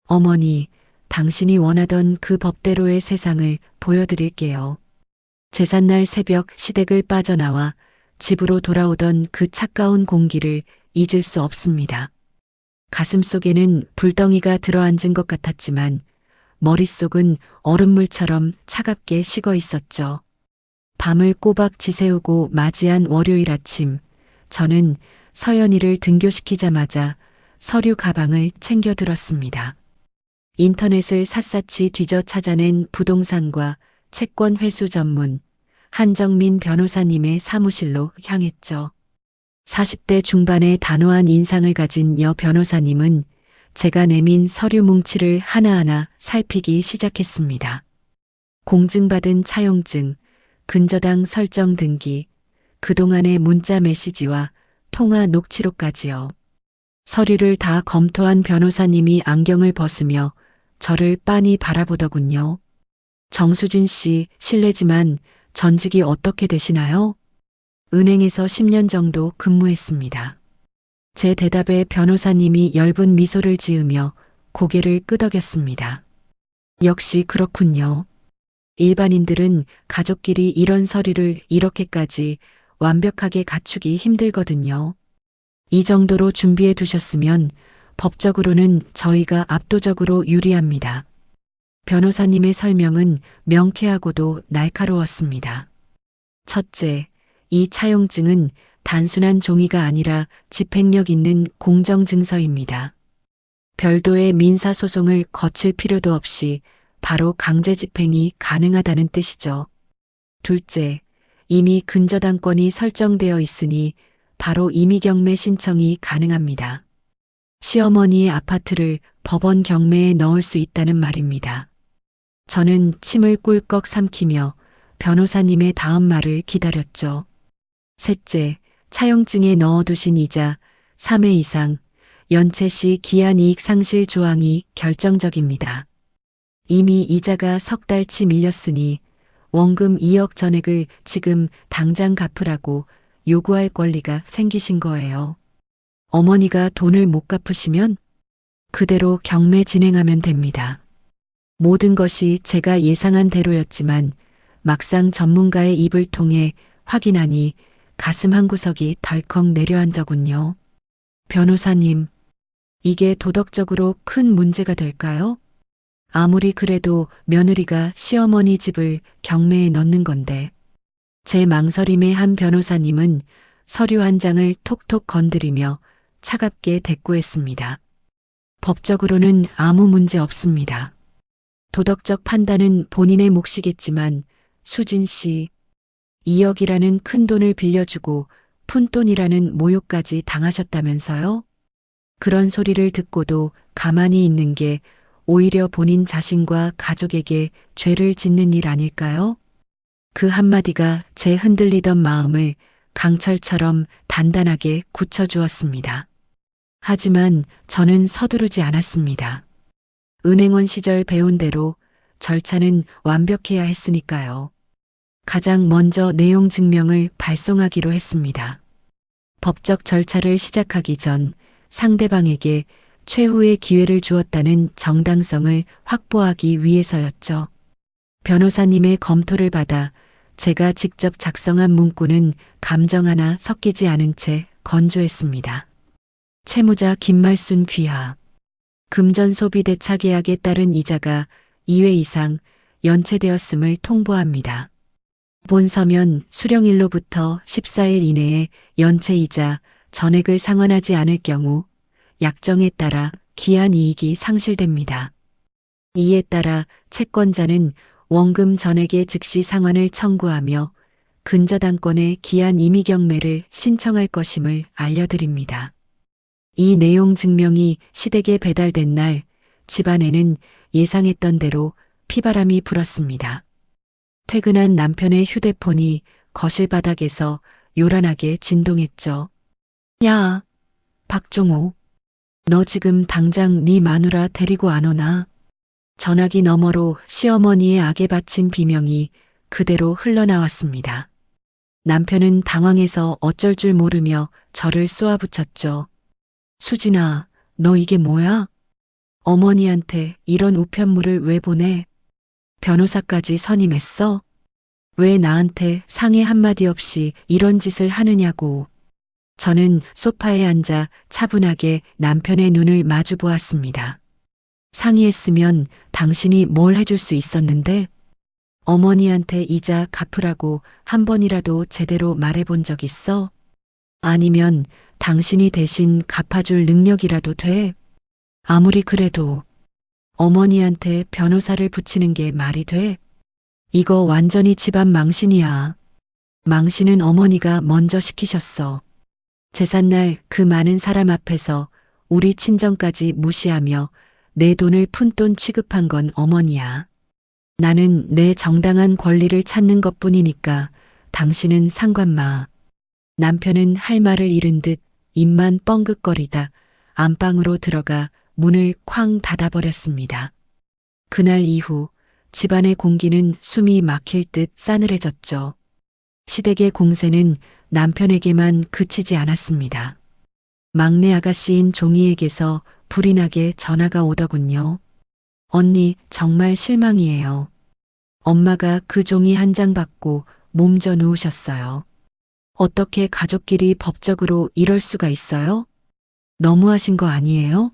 어머니, 당신이 원하던 그 법대로의 세상을 보여드릴게요. 제삿날 새벽 시댁을 빠져나와 집으로 돌아오던 그 차가운 공기를 잊을 수 없습니다. 가슴속에는 불덩이가 들어앉은 것 같았지만 머릿속은 얼음물처럼 차갑게 식어 있었죠. 밤을 꼬박 지새우고 맞이한 월요일 아침, 저는 서연이를 등교시키자마자 서류 가방을 챙겨 들었습니다. 인터넷을 샅샅이 뒤져 찾아낸 부동산과 채권 회수 전문 한정민 변호사님의 사무실로 향했죠. 40대 중반의 단호한 인상을 가진 여 변호사님은 제가 내민 서류 뭉치를 하나하나 살피기 시작했습니다. 공증받은 차용증, 근저당 설정 등기, 그동안의 문자 메시지와 통화 녹취록까지요. 서류를 다 검토한 변호사님이 안경을 벗으며 저를 빤히 바라보더군요. 정수진 씨, 실례지만 전직이 어떻게 되시나요? 은행에서 10년 정도 근무했습니다. 제 대답에 변호사님이 엷은 미소를 지으며 고개를 끄덕였습니다. 역시 그렇군요. 일반인들은 가족끼리 이런 서류를 이렇게까지 완벽하게 갖추기 힘들거든요. 이 정도로 준비해 두셨으면 법적으로는 저희가 압도적으로 유리합니다. 변호사님의 설명은 명쾌하고도 날카로웠습니다. 첫째, 이 차용증은 단순한 종이가 아니라 집행력 있는 공정증서입니다. 별도의 민사소송을 거칠 필요도 없이 바로 강제 집행이 가능하다는 뜻이죠. 둘째, 이미 근저당권이 설정되어 있으니 바로 임의경매 신청이 가능합니다. 시어머니의 아파트를 법원 경매에 넣을 수 있다는 말입니다. 저는 침을 꿀꺽 삼키며 변호사님의 다음 말을 기다렸죠. 셋째, 차용증에 넣어두신 이자 3회 이상, 연체 시 기한이익 상실 조항이 결정적입니다. 이미 이자가 석 달치 밀렸으니 원금 2억 전액을 지금 당장 갚으라고 요구할 권리가 생기신 거예요. 어머니가 돈을 못 갚으시면 그대로 경매 진행하면 됩니다. 모든 것이 제가 예상한 대로였지만 막상 전문가의 입을 통해 확인하니 가슴 한구석이 덜컥 내려앉더군요. 변호사님, 이게 도덕적으로 큰 문제가 될까요? 아무리 그래도 며느리가 시어머니 집을 경매에 넣는 건데. 제 망설임에 한 변호사님은 서류 한 장을 톡톡 건드리며 차갑게 대꾸했습니다. 법적으로는 아무 문제 없습니다. 도덕적 판단은 본인의 몫이겠지만 수진 씨, 2억이라는 큰 돈을 빌려주고 푼돈이라는 모욕까지 당하셨다면서요? 그런 소리를 듣고도 가만히 있는 게 오히려 본인 자신과 가족에게 죄를 짓는 일 아닐까요? 그 한마디가 제 흔들리던 마음을 강철처럼 단단하게 굳혀주었습니다. 하지만 저는 서두르지 않았습니다. 은행원 시절 배운 대로 절차는 완벽해야 했으니까요. 가장 먼저 내용 증명을 발송하기로 했습니다. 법적 절차를 시작하기 전 상대방에게 최후의 기회를 주었다는 정당성을 확보하기 위해서였죠. 변호사님의 검토를 받아 제가 직접 작성한 문구는 감정 하나 섞이지 않은 채 건조했습니다. 채무자 김말순 귀하. 금전 소비 대차 계약에 따른 이자가 2회 이상 연체되었음을 통보합니다. 본서면 수령일로부터 14일 이내에 연체이자 전액을 상환하지 않을 경우 약정에 따라 기한 이익이 상실됩니다. 이에 따라 채권자는 원금 전액의 즉시 상환을 청구하며 근저당권의 기한 임의 경매를 신청할 것임을 알려드립니다. 이 내용 증명이 시댁에 배달된 날 집안에는 예상했던 대로 피바람이 불었습니다. 퇴근한 남편의 휴대폰이 거실 바닥에서 요란하게 진동했죠. 야, 박종호. 너 지금 당장 네 마누라 데리고 안 오나? 전화기 너머로 시어머니의 악에 바친 비명이 그대로 흘러나왔습니다. 남편은 당황해서 어쩔 줄 모르며 저를 쏘아붙였죠. 수진아, 너 이게 뭐야? 어머니한테 이런 우편물을 왜 보내? 변호사까지 선임했어? 왜 나한테 상의 한마디 없이 이런 짓을 하느냐고. 저는 소파에 앉아 차분하게 남편의 눈을 마주 보았습니다. 상의했으면 당신이 뭘 해줄 수 있었는데? 어머니한테 이자 갚으라고 한 번이라도 제대로 말해본 적 있어? 아니면 당신이 대신 갚아줄 능력이라도 돼? 아무리 그래도 어머니한테 변호사를 붙이는 게 말이 돼? 이거 완전히 집안 망신이야. 망신은 어머니가 먼저 시키셨어. 제삿날 그 많은 사람 앞에서 우리 친정까지 무시하며 내 돈을 푼돈 취급한 건 어머니야. 나는 내 정당한 권리를 찾는 것뿐이니까 당신은 상관 마. 남편은 할 말을 잃은 듯 입만 뻥긋거리다 안방으로 들어가 문을 쾅 닫아버렸습니다. 그날 이후 집안의 공기는 숨이 막힐 듯 싸늘해졌죠. 시댁의 공세는 남편에게만 그치지 않았습니다. 막내 아가씨인 종이에게서 불이 나게 전화가 오더군요. 언니, 정말 실망이에요. 엄마가 그 종이 한 장 받고 몸져 누우셨어요. 어떻게 가족끼리 법적으로 이럴 수가 있어요? 너무하신 거 아니에요?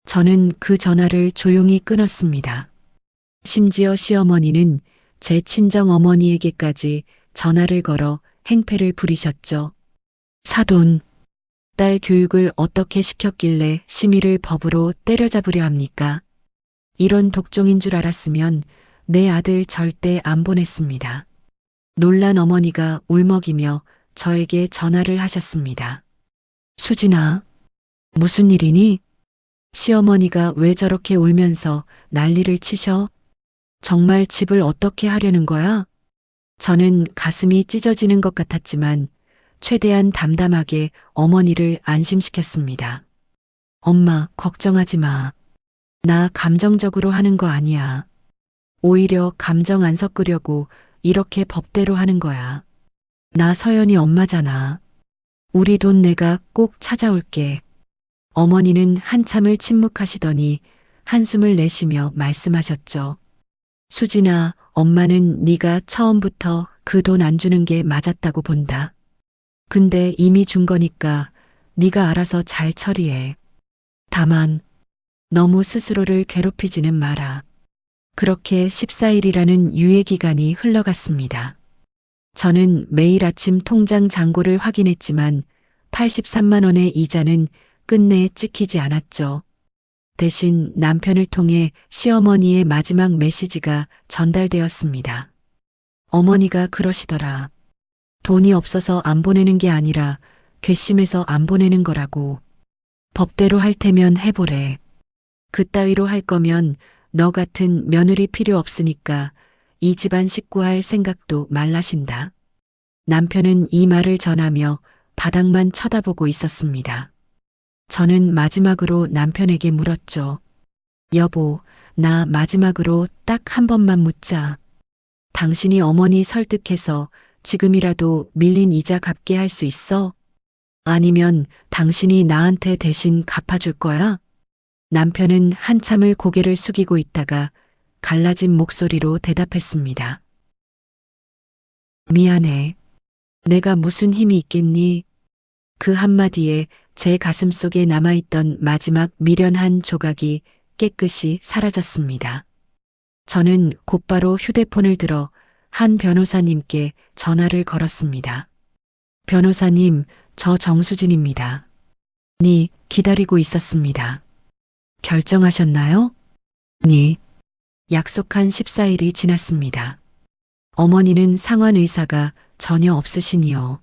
저는 그 전화를 조용히 끊었습니다. 심지어 시어머니는 제 친정 어머니에게까지 전화를 걸어 행패를 부리셨죠. 사돈, 딸 교육을 어떻게 시켰길래 심의를 법으로 때려잡으려 합니까? 이런 독종인 줄 알았으면 내 아들 절대 안 보냈습니다. 놀란 어머니가 울먹이며 저에게 전화를 하셨습니다. 수진아, 무슨 일이니? 시어머니가 왜 저렇게 울면서 난리를 치셔? 정말 집을 어떻게 하려는 거야? 저는 가슴이 찢어지는 것 같았지만 최대한 담담하게 어머니를 안심시켰습니다. 엄마, 걱정하지 마. 나 감정적으로 하는 거 아니야. 오히려 감정 안 섞으려고 이렇게 법대로 하는 거야. 나 서연이 엄마잖아. 우리 돈 내가 꼭 찾아올게. 어머니는 한참을 침묵하시더니 한숨을 내쉬며 말씀하셨죠. 수진아, 엄마는 네가 처음부터 그 돈 안 주는 게 맞았다고 본다. 근데 이미 준 거니까 네가 알아서 잘 처리해. 다만 너무 스스로를 괴롭히지는 마라. 그렇게 14일이라는 유예 기간이 흘러갔습니다. 저는 매일 아침 통장 잔고를 확인했지만 83만 원의 이자는 끝내 찍히지 않았죠. 대신 남편을 통해 시어머니의 마지막 메시지가 전달되었습니다. 어머니가 그러시더라. 돈이 없어서 안 보내는 게 아니라 괘씸해서 안 보내는 거라고. 법대로 할 테면 해보래. 그따위로 할 거면 너 같은 며느리 필요 없으니까 이 집안 식구할 생각도 말라신다. 남편은 이 말을 전하며 바닥만 쳐다보고 있었습니다. 저는 마지막으로 남편에게 물었죠. 여보, 나 마지막으로 딱 한 번만 묻자. 당신이 어머니 설득해서 지금이라도 밀린 이자 갚게 할 수 있어? 아니면 당신이 나한테 대신 갚아줄 거야? 남편은 한참을 고개를 숙이고 있다가 갈라진 목소리로 대답했습니다. 미안해. 내가 무슨 힘이 있겠니? 그 한마디에 제 가슴 속에 남아있던 마지막 미련한 조각이 깨끗이 사라졌습니다. 저는 곧바로 휴대폰을 들어 한 변호사님께 전화를 걸었습니다. 변호사님, 저 정수진입니다. 네, 기다리고 있었습니다. 결정하셨나요? 네. 약속한 14일이 지났습니다. 어머니는 상환 의사가 전혀 없으시니요.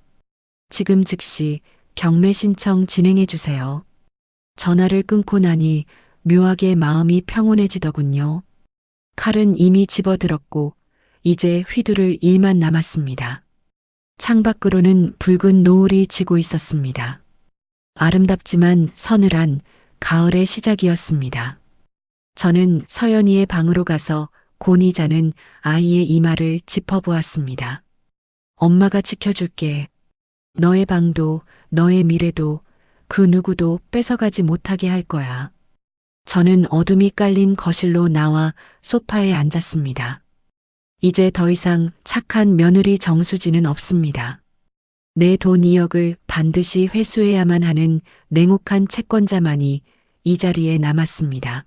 지금 즉시 경매 신청 진행해 주세요. 전화를 끊고 나니 묘하게 마음이 평온해지더군요. 칼은 이미 집어들었고 이제 휘두를 일만 남았습니다. 창밖으로는 붉은 노을이 지고 있었습니다. 아름답지만 서늘한 가을의 시작이었습니다. 저는 서연이의 방으로 가서 곤히 자는 아이의 이마를 짚어보았습니다. 엄마가 지켜줄게. 너의 방도 너의 미래도 그 누구도 뺏어가지 못하게 할 거야. 저는 어둠이 깔린 거실로 나와 소파에 앉았습니다. 이제 더 이상 착한 며느리 정수진은 없습니다. 내 돈 2억을 반드시 회수해야만 하는 냉혹한 채권자만이 이 자리에 남았습니다.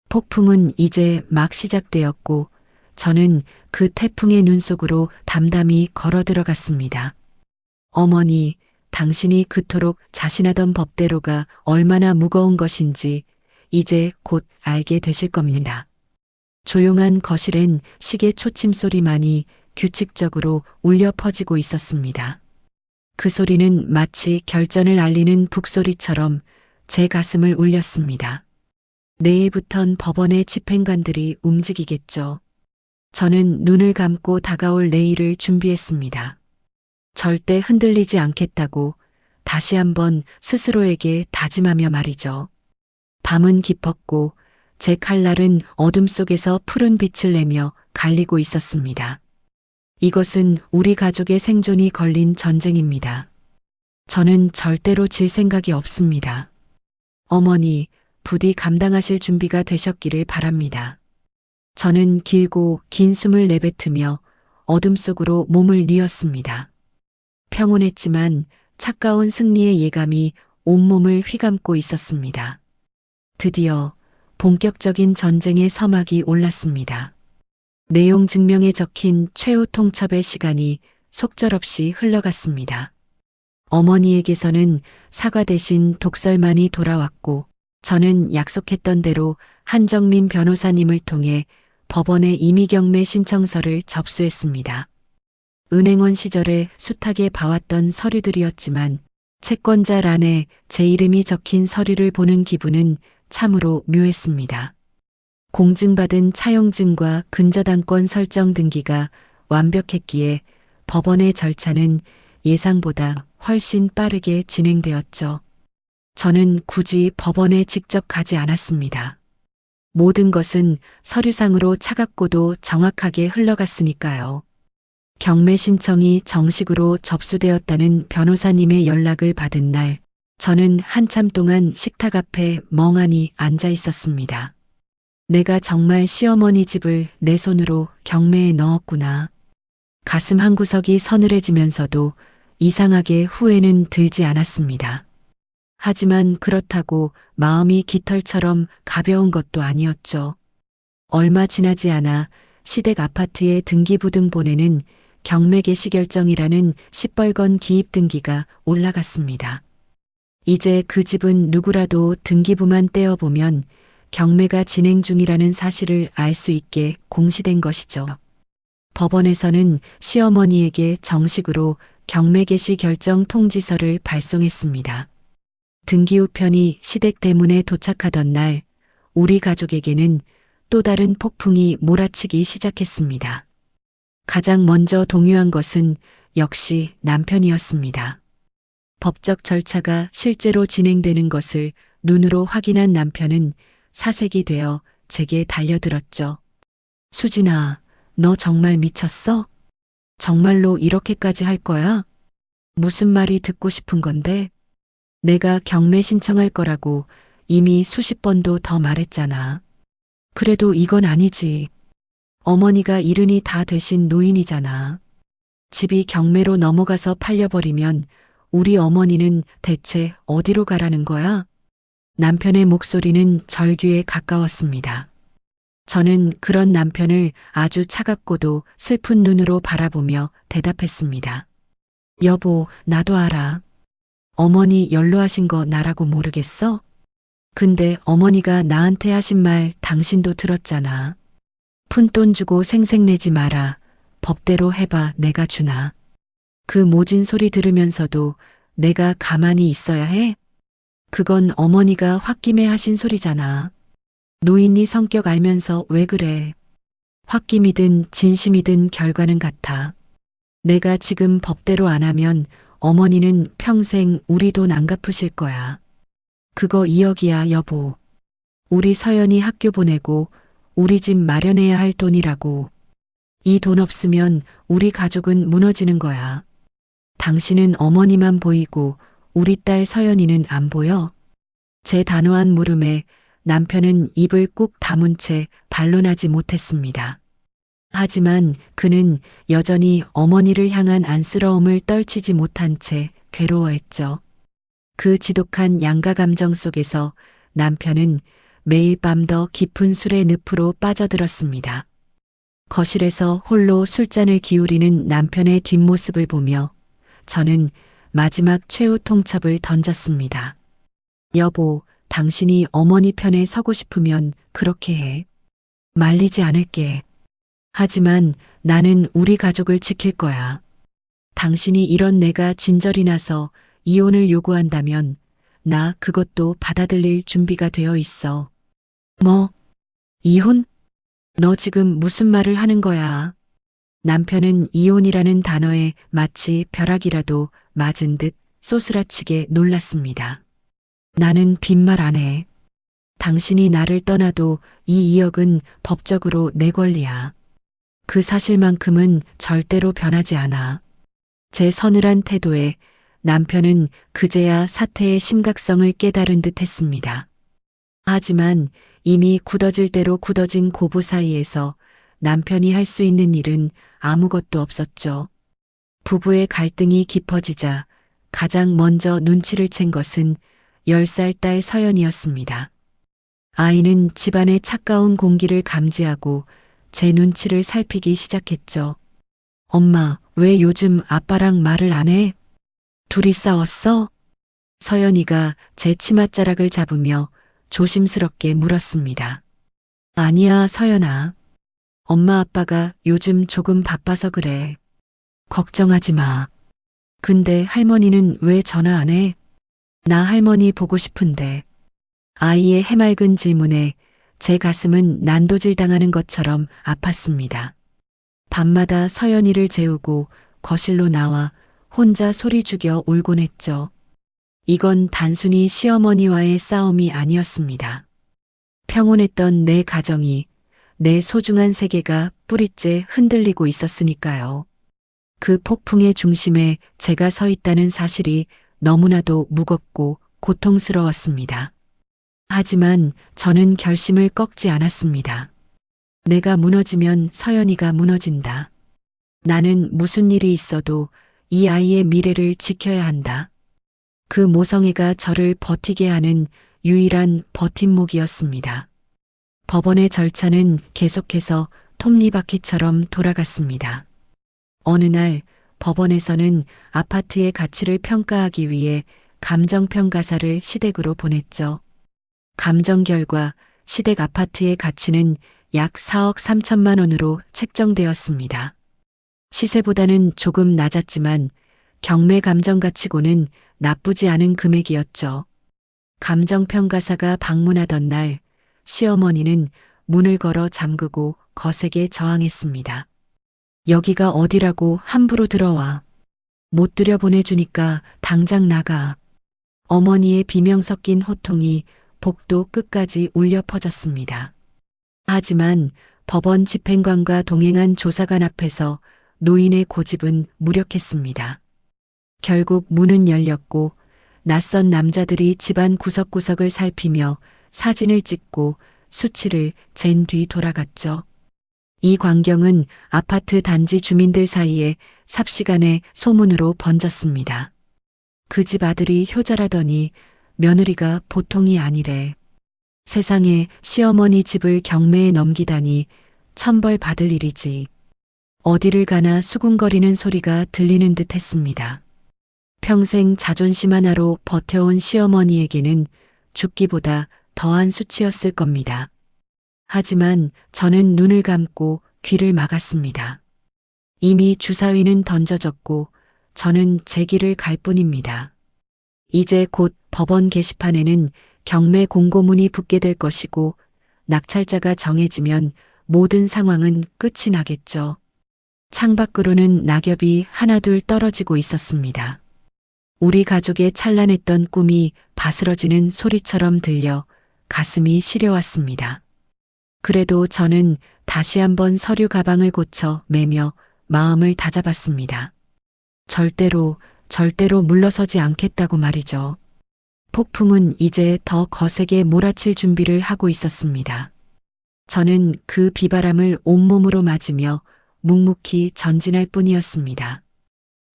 폭풍은 이제 막 시작되었고 저는 그 태풍의 눈 속으로 담담히 걸어 들어갔습니다. 어머니, 당신이 그토록 자신하던 법대로가 얼마나 무거운 것인지 이제 곧 알게 되실 겁니다. 조용한 거실엔 시계 초침 소리만이 규칙적으로 울려 퍼지고 있었습니다. 그 소리는 마치 결전을 알리는 북소리처럼 제 가슴을 울렸습니다. 내일부턴 법원의 집행관들이 움직이겠죠. 저는 눈을 감고 다가올 내일을 준비했습니다. 절대 흔들리지 않겠다고 다시 한번 스스로에게 다짐하며 말이죠. 밤은 깊었고 제 칼날은 어둠 속에서 푸른 빛을 내며 갈리고 있었습니다. 이것은 우리 가족의 생존이 걸린 전쟁입니다. 저는 절대로 질 생각이 없습니다. 어머니, 부디 감당하실 준비가 되셨기를 바랍니다. 저는 길고 긴 숨을 내뱉으며 어둠 속으로 몸을 뉘었습니다. 평온했지만 차가운 승리의 예감이 온몸을 휘감고 있었습니다. 드디어 본격적인 전쟁의 서막이 올랐습니다. 내용 증명에 적힌 최후 통첩의 시간이 속절없이 흘러갔습니다. 어머니에게서는 사과 대신 독설만이 돌아왔고 저는 약속했던 대로 한정민 변호사님을 통해 법원에 임의경매 신청서를 접수했습니다. 은행원 시절에 숱하게 봐왔던 서류들이었지만 채권자란에 제 이름이 적힌 서류를 보는 기분은 참으로 묘했습니다. 공증받은 차용증과 근저당권 설정 등기가 완벽했기에 법원의 절차는 예상보다 훨씬 빠르게 진행되었죠. 저는 굳이 법원에 직접 가지 않았습니다. 모든 것은 서류상으로 차갑고도 정확하게 흘러갔으니까요. 경매 신청이 정식으로 접수되었다는 변호사님의 연락을 받은 날, 저는 한참 동안 식탁 앞에 멍하니 앉아 있었습니다. 내가 정말 시어머니 집을 내 손으로 경매에 넣었구나. 가슴 한구석이 서늘해지면서도 이상하게 후회는 들지 않았습니다. 하지만 그렇다고 마음이 깃털처럼 가벼운 것도 아니었죠. 얼마 지나지 않아 시댁 아파트의 등기부등본에는 경매 개시 결정이라는 시뻘건 기입 등기가 올라갔습니다. 이제 그 집은 누구라도 등기부만 떼어보면 경매가 진행 중이라는 사실을 알 수 있게 공시된 것이죠. 법원에서는 시어머니에게 정식으로 경매 개시 결정 통지서를 발송했습니다. 등기 우편이 시댁 대문에 도착하던 날, 우리 가족에게는 또 다른 폭풍이 몰아치기 시작했습니다. 가장 먼저 동요한 것은 역시 남편이었습니다. 법적 절차가 실제로 진행되는 것을 눈으로 확인한 남편은 사색이 되어 제게 달려들었죠. 수진아, 너 정말 미쳤어? 정말로 이렇게까지 할 거야? 무슨 말이 듣고 싶은 건데? 내가 경매 신청할 거라고 이미 수십 번도 더 말했잖아. 그래도 이건 아니지. 어머니가 이른이 다 되신 노인이잖아. 집이 경매로 넘어가서 팔려버리면 우리 어머니는 대체 어디로 가라는 거야? 남편의 목소리는 절규에 가까웠습니다. 저는 그런 남편을 아주 차갑고도 슬픈 눈으로 바라보며 대답했습니다. 여보, 나도 알아. 어머니 연로하신 거 나라고 모르겠어? 근데 어머니가 나한테 하신 말 당신도 들었잖아. 푼돈 주고 생색내지 마라. 법대로 해봐 내가 주나. 그 모진 소리 들으면서도 내가 가만히 있어야 해? 그건 어머니가 홧김에 하신 소리잖아. 노인이 성격 알면서 왜 그래? 홧김이든 진심이든 결과는 같아. 내가 지금 법대로 안 하면 어머니는 평생 우리 돈 안 갚으실 거야. 그거 2억이야, 여보. 우리 서연이 학교 보내고 우리 집 마련해야 할 돈이라고. 이 돈 없으면 우리 가족은 무너지는 거야. 당신은 어머니만 보이고 우리 딸 서연이는 안 보여? 제 단호한 물음에 남편은 입을 꾹 다문 채 반론하지 못했습니다. 하지만 그는 여전히 어머니를 향한 안쓰러움을 떨치지 못한 채 괴로워했죠. 그 지독한 양가 감정 속에서 남편은 매일 밤 더 깊은 술의 늪으로 빠져들었습니다. 거실에서 홀로 술잔을 기울이는 남편의 뒷모습을 보며 저는 마지막 최후 통첩을 던졌습니다. 여보, 당신이 어머니 편에 서고 싶으면 그렇게 해. 말리지 않을게. 하지만 나는 우리 가족을 지킬 거야. 당신이 이런 내가 진절이 나서 이혼을 요구한다면 나 그것도 받아들일 준비가 되어 있어. 뭐? 이혼? 너 지금 무슨 말을 하는 거야? 남편은 이혼이라는 단어에 마치 벼락이라도 맞은 듯 쏘스라치게 놀랐습니다. 나는 빈말 안 해. 당신이 나를 떠나도 이 2억은 법적으로 내 권리야. 그 사실만큼은 절대로 변하지 않아. 제 서늘한 태도에 남편은 그제야 사태의 심각성을 깨달은 듯 했습니다. 하지만 이미 굳어질 대로 굳어진 고부 사이에서 남편이 할 수 있는 일은 아무것도 없었죠. 부부의 갈등이 깊어지자 가장 먼저 눈치를 챈 것은 10살 딸 서연이었습니다. 아이는 집안의 차가운 공기를 감지하고 제 눈치를 살피기 시작했죠. 엄마, 왜 요즘 아빠랑 말을 안 해? 둘이 싸웠어? 서연이가 제 치맛자락을 잡으며 조심스럽게 물었습니다. 아니야, 서연아. 엄마 아빠가 요즘 조금 바빠서 그래. 걱정하지 마. 근데 할머니는 왜 전화 안 해? 나 할머니 보고 싶은데. 아이의 해맑은 질문에 제 가슴은 난도질 당하는 것처럼 아팠습니다. 밤마다 서연이를 재우고 거실로 나와 혼자 소리 죽여 울곤 했죠. 이건 단순히 시어머니와의 싸움이 아니었습니다. 평온했던 내 가정이, 내 소중한 세계가 뿌리째 흔들리고 있었으니까요. 그 폭풍의 중심에 제가 서 있다는 사실이 너무나도 무겁고 고통스러웠습니다. 하지만 저는 결심을 꺾지 않았습니다. 내가 무너지면 서연이가 무너진다. 나는 무슨 일이 있어도 이 아이의 미래를 지켜야 한다. 그 모성애가 저를 버티게 하는 유일한 버팀목이었습니다. 법원의 절차는 계속해서 톱니바퀴처럼 돌아갔습니다. 어느 날 법원에서는 아파트의 가치를 평가하기 위해 감정평가사를 시댁으로 보냈죠. 감정 결과 시댁 아파트의 가치는 약 4억 3천만 원으로 책정되었습니다. 시세보다는 조금 낮았지만 경매 감정 가치고는 나쁘지 않은 금액이었죠. 감정평가사가 방문하던 날 시어머니는 문을 걸어 잠그고 거세게 저항했습니다. 여기가 어디라고 함부로 들어와. 못 들여보내주니까 당장 나가. 어머니의 비명 섞인 호통이 복도 끝까지 울려 퍼졌습니다. 하지만 법원 집행관과 동행한 조사관 앞에서 노인의 고집은 무력했습니다. 결국 문은 열렸고 낯선 남자들이 집안 구석구석을 살피며 사진을 찍고 수치를 잰 뒤 돌아갔죠. 이 광경은 아파트 단지 주민들 사이에 삽시간에 소문으로 번졌습니다. 그 집 아들이 효자라더니 며느리가 보통이 아니래. 세상에 시어머니 집을 경매에 넘기다니 천벌 받을 일이지. 어디를 가나 수군거리는 소리가 들리는 듯 했습니다. 평생 자존심 하나로 버텨온 시어머니에게는 죽기보다 더한 수치였을 겁니다. 하지만 저는 눈을 감고 귀를 막았습니다. 이미 주사위는 던져졌고 저는 제 길을 갈 뿐입니다. 이제 곧 법원 게시판에는 경매 공고문이 붙게 될 것이고 낙찰자가 정해지면 모든 상황은 끝이 나겠죠. 창밖으로는 낙엽이 하나둘 떨어지고 있었습니다. 우리 가족의 찬란했던 꿈이 바스러지는 소리처럼 들려 가슴이 시려왔습니다. 그래도 저는 다시 한번 서류 가방을 고쳐 매며 마음을 다잡았습니다. 절대로 물러서지 않겠다고 말이죠. 폭풍은 이제 더 거세게 몰아칠 준비를 하고 있었습니다. 저는 그 비바람을 온몸으로 맞으며 묵묵히 전진할 뿐이었습니다.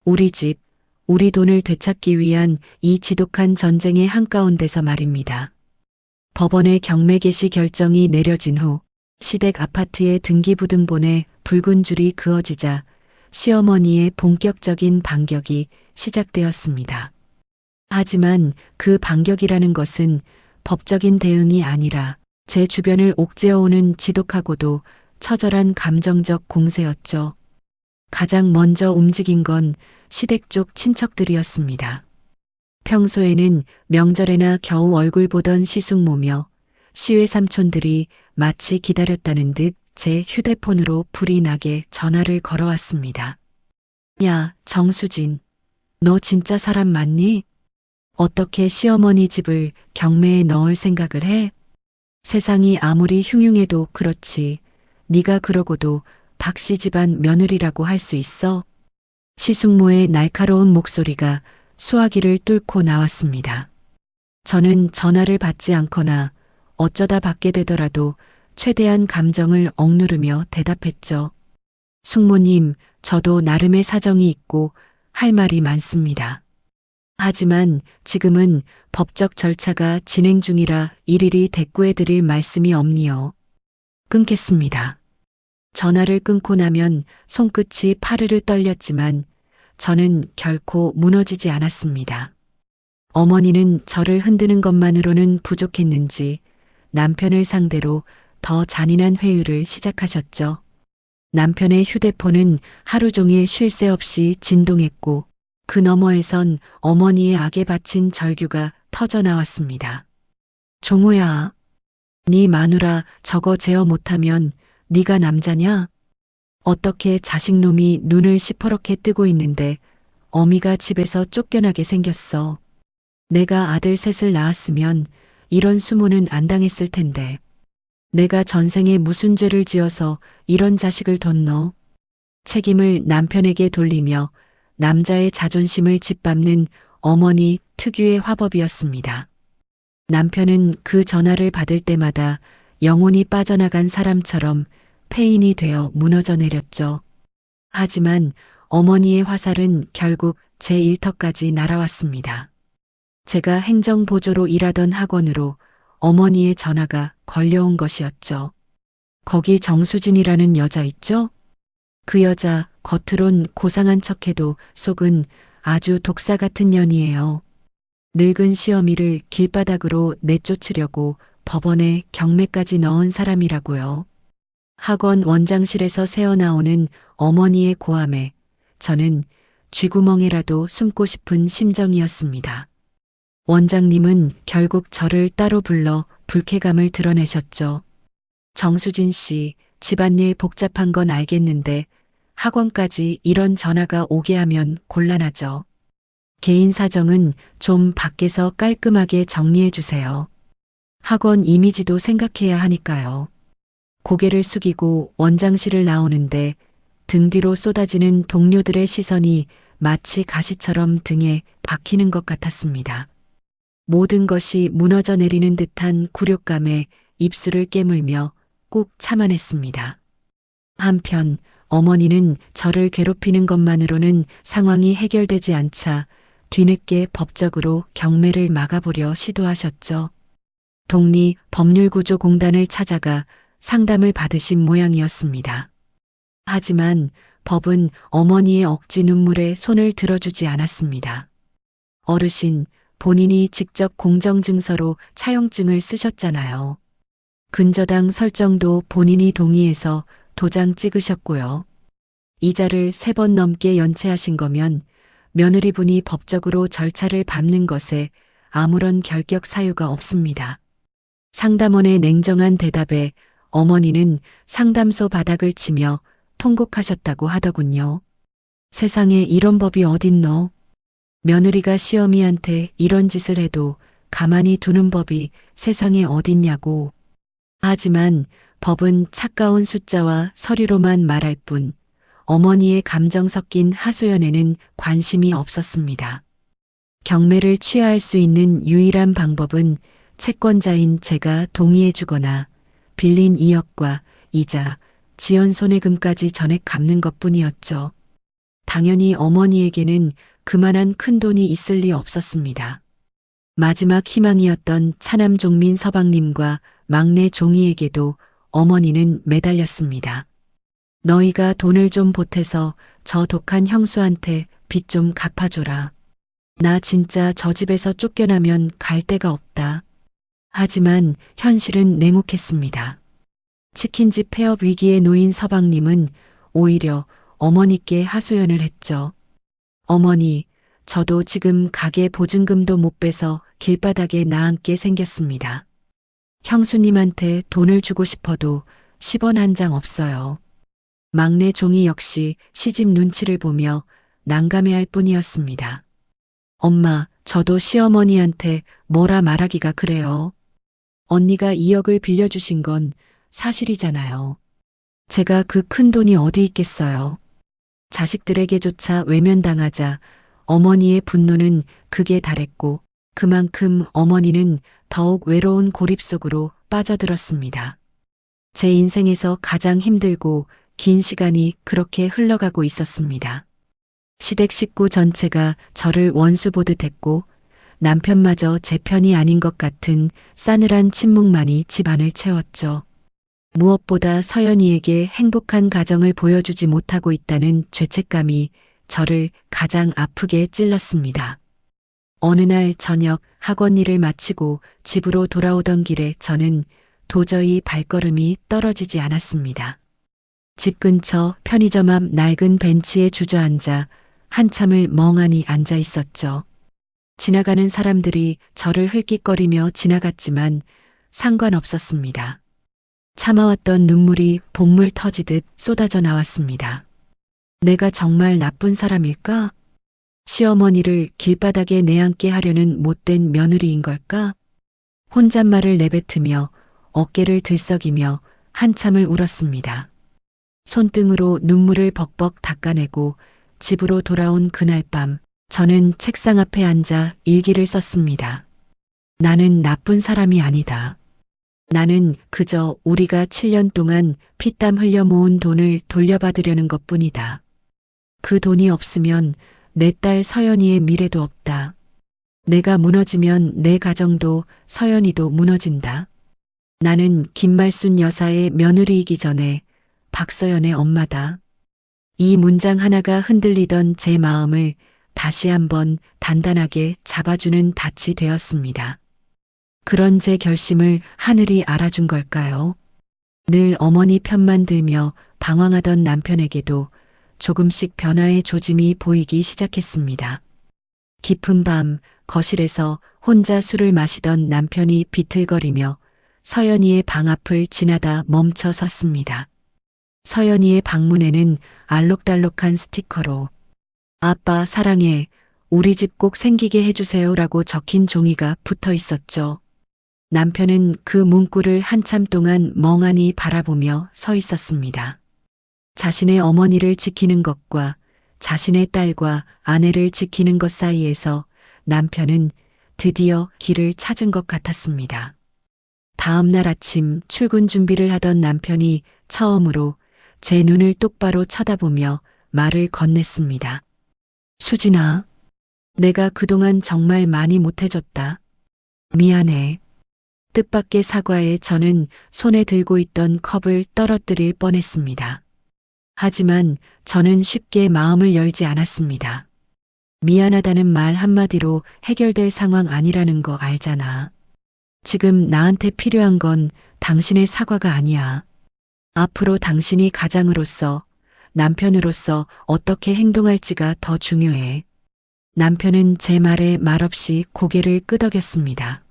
우리 집, 우리 돈을 되찾기 위한 이 지독한 전쟁의 한가운데서 말입니다. 법원의 경매 개시 결정이 내려진 후 시댁 아파트의 등기부등본에 붉은 줄이 그어지자 시어머니의 본격적인 반격이 시작되었습니다. 하지만 그 반격이라는 것은 법적인 대응이 아니라 제 주변을 옥죄어오는 지독하고도 처절한 감정적 공세였죠. 가장 먼저 움직인 건 시댁 쪽 친척들이었습니다. 평소에는 명절에나 겨우 얼굴 보던 시숙모며 시외 삼촌들이 마치 기다렸다는 듯 제 휴대폰으로 불이 나게 전화를 걸어왔습니다. 야, 정수진. 너 진짜 사람 맞니? 어떻게 시어머니 집을 경매에 넣을 생각을 해? 세상이 아무리 흉흉해도 그렇지. 네가 그러고도 박씨 집안 며느리라고 할 수 있어? 시숙모의 날카로운 목소리가 수화기를 뚫고 나왔습니다. 저는 전화를 받지 않거나 어쩌다 받게 되더라도 최대한 감정을 억누르며 대답했죠. 숙모님, 저도 나름의 사정이 있고 할 말이 많습니다. 하지만 지금은 법적 절차가 진행 중이라 일일이 대꾸해 드릴 말씀이 없니요. 끊겠습니다. 전화를 끊고 나면 손끝이 파르르 떨렸지만 저는 결코 무너지지 않았습니다. 어머니는 저를 흔드는 것만으로는 부족했는지 남편을 상대로 더 잔인한 회유를 시작하셨죠. 남편의 휴대폰은 하루 종일 쉴 새 없이 진동했고 그 너머에선 어머니의 악에 바친 절규가 터져 나왔습니다. 종호야, 네 마누라 저거 제어 못하면 네가 남자냐? 어떻게 자식놈이 눈을 시퍼렇게 뜨고 있는데 어미가 집에서 쫓겨나게 생겼어. 내가 아들 셋을 낳았으면 이런 수모는 안 당했을 텐데. 내가 전생에 무슨 죄를 지어서 이런 자식을 뒀노? 책임을 남편에게 돌리며 남자의 자존심을 짓밟는 어머니 특유의 화법이었습니다. 남편은 그 전화를 받을 때마다 영혼이 빠져나간 사람처럼 폐인이 되어 무너져 내렸죠. 하지만 어머니의 화살은 결국 제 일터까지 날아왔습니다. 제가 행정보조로 일하던 학원으로 어머니의 전화가 걸려온 것이었죠. 거기 정수진이라는 여자 있죠? 그 여자 겉으론 고상한 척해도 속은 아주 독사 같은 년이에요. 늙은 시어미를 길바닥으로 내쫓으려고 법원에 경매까지 넣은 사람이라고요. 학원 원장실에서 새어나오는 어머니의 고함에 저는 쥐구멍에라도 숨고 싶은 심정이었습니다. 원장님은 결국 저를 따로 불러 불쾌감을 드러내셨죠. 정수진 씨, 집안일 복잡한 건 알겠는데 학원까지 이런 전화가 오게 하면 곤란하죠. 개인 사정은 좀 밖에서 깔끔하게 정리해 주세요. 학원 이미지도 생각해야 하니까요. 고개를 숙이고 원장실을 나오는데 등 뒤로 쏟아지는 동료들의 시선이 마치 가시처럼 등에 박히는 것 같았습니다. 모든 것이 무너져 내리는 듯한 굴욕감에 입술을 깨물며 꾹 참아냈습니다. 한편 어머니는 저를 괴롭히는 것만으로는 상황이 해결되지 않자 뒤늦게 법적으로 경매를 막아보려 시도하셨죠. 독립법률구조공단을 찾아가 상담을 받으신 모양이었습니다. 하지만 법은 어머니의 억지 눈물에 손을 들어주지 않았습니다. 어르신, 본인이 직접 공정증서로 차용증을 쓰셨잖아요. 근저당 설정도 본인이 동의해서 도장 찍으셨고요. 이자를 3번 넘게 연체하신 거면 며느리분이 법적으로 절차를 밟는 것에 아무런 결격 사유가 없습니다. 상담원의 냉정한 대답에 어머니는 상담소 바닥을 치며 통곡하셨다고 하더군요. 세상에 이런 법이 어딨노? 며느리가 시어미한테 이런 짓을 해도 가만히 두는 법이 세상에 어딨냐고. 하지만 법은 차가운 숫자와 서류로만 말할 뿐 어머니의 감정 섞인 하소연에는 관심이 없었습니다. 경매를 취하할 수 있는 유일한 방법은 채권자인 제가 동의해주거나 빌린 2억과 이자, 지연 손해금까지 전액 갚는 것뿐이었죠. 당연히 어머니에게는 그만한 큰 돈이 있을 리 없었습니다. 마지막 희망이었던 차남 종민 서방님과 막내 종이에게도 어머니는 매달렸습니다. 너희가 돈을 좀 보태서 저 독한 형수한테 빚 좀 갚아줘라. 나 진짜 저 집에서 쫓겨나면 갈 데가 없다. 하지만 현실은 냉혹했습니다. 치킨집 폐업 위기에 놓인 서방님은 오히려 어머니께 하소연을 했죠. 어머니, 저도 지금 가게 보증금도 못 빼서 길바닥에 나앉게 생겼습니다. 형수님한테 돈을 주고 싶어도 10원 한 장 없어요. 막내 종이 역시 시집 눈치를 보며 난감해할 뿐이었습니다. 엄마, 저도 시어머니한테 뭐라 말하기가 그래요. 언니가 2억을 빌려주신 건 사실이잖아요. 제가 그 큰 돈이 어디 있겠어요. 자식들에게조차 외면당하자 어머니의 분노는 극에 달했고 그만큼 어머니는 더욱 외로운 고립 속으로 빠져들었습니다. 제 인생에서 가장 힘들고 긴 시간이 그렇게 흘러가고 있었습니다. 시댁 식구 전체가 저를 원수 보듯 했고 남편마저 제 편이 아닌 것 같은 싸늘한 침묵만이 집안을 채웠죠. 무엇보다 서연이에게 행복한 가정을 보여주지 못하고 있다는 죄책감이 저를 가장 아프게 찔렀습니다. 어느 날 저녁 학원 일을 마치고 집으로 돌아오던 길에 저는 도저히 발걸음이 떨어지지 않았습니다. 집 근처 편의점 앞 낡은 벤치에 주저앉아 한참을 멍하니 앉아 있었죠. 지나가는 사람들이 저를 흘낏거리며 지나갔지만 상관없었습니다. 참아왔던 눈물이 복물 터지듯 쏟아져 나왔습니다. 내가 정말 나쁜 사람일까? 시어머니를 길바닥에 내앉게 하려는 못된 며느리인 걸까? 혼잣말을 내뱉으며 어깨를 들썩이며 한참을 울었습니다. 손등으로 눈물을 벅벅 닦아내고 집으로 돌아온 그날 밤, 저는 책상 앞에 앉아 일기를 썼습니다. 나는 나쁜 사람이 아니다. 나는 그저 우리가 7년 동안 피땀 흘려 모은 돈을 돌려받으려는 것뿐이다. 그 돈이 없으면 내 딸 서연이의 미래도 없다. 내가 무너지면 내 가정도 서연이도 무너진다. 나는 김말순 여사의 며느리이기 전에 박서연의 엄마다. 이 문장 하나가 흔들리던 제 마음을 다시 한번 단단하게 잡아주는 닻이 되었습니다. 그런 제 결심을 하늘이 알아준 걸까요? 늘 어머니 편만 들며 방황하던 남편에게도 조금씩 변화의 조짐이 보이기 시작했습니다. 깊은 밤 거실에서 혼자 술을 마시던 남편이 비틀거리며 서연이의 방 앞을 지나다 멈춰 섰습니다. 서연이의 방문에는 알록달록한 스티커로 아빠 사랑해, 우리 집 꼭 생기게 해주세요라고 적힌 종이가 붙어 있었죠. 남편은 그 문구를 한참 동안 멍하니 바라보며 서 있었습니다. 자신의 어머니를 지키는 것과 자신의 딸과 아내를 지키는 것 사이에서 남편은 드디어 길을 찾은 것 같았습니다. 다음 날 아침 출근 준비를 하던 남편이 처음으로 제 눈을 똑바로 쳐다보며 말을 건넸습니다. 수진아, 내가 그동안 정말 많이 못해줬다. 미안해. 뜻밖의 사과에 저는 손에 들고 있던 컵을 떨어뜨릴 뻔했습니다. 하지만 저는 쉽게 마음을 열지 않았습니다. 미안하다는 말 한마디로 해결될 상황 아니라는 거 알잖아. 지금 나한테 필요한 건 당신의 사과가 아니야. 앞으로 당신이 가장으로서, 남편으로서 어떻게 행동할지가 더 중요해. 남편은 제 말에 말없이 고개를 끄덕였습니다.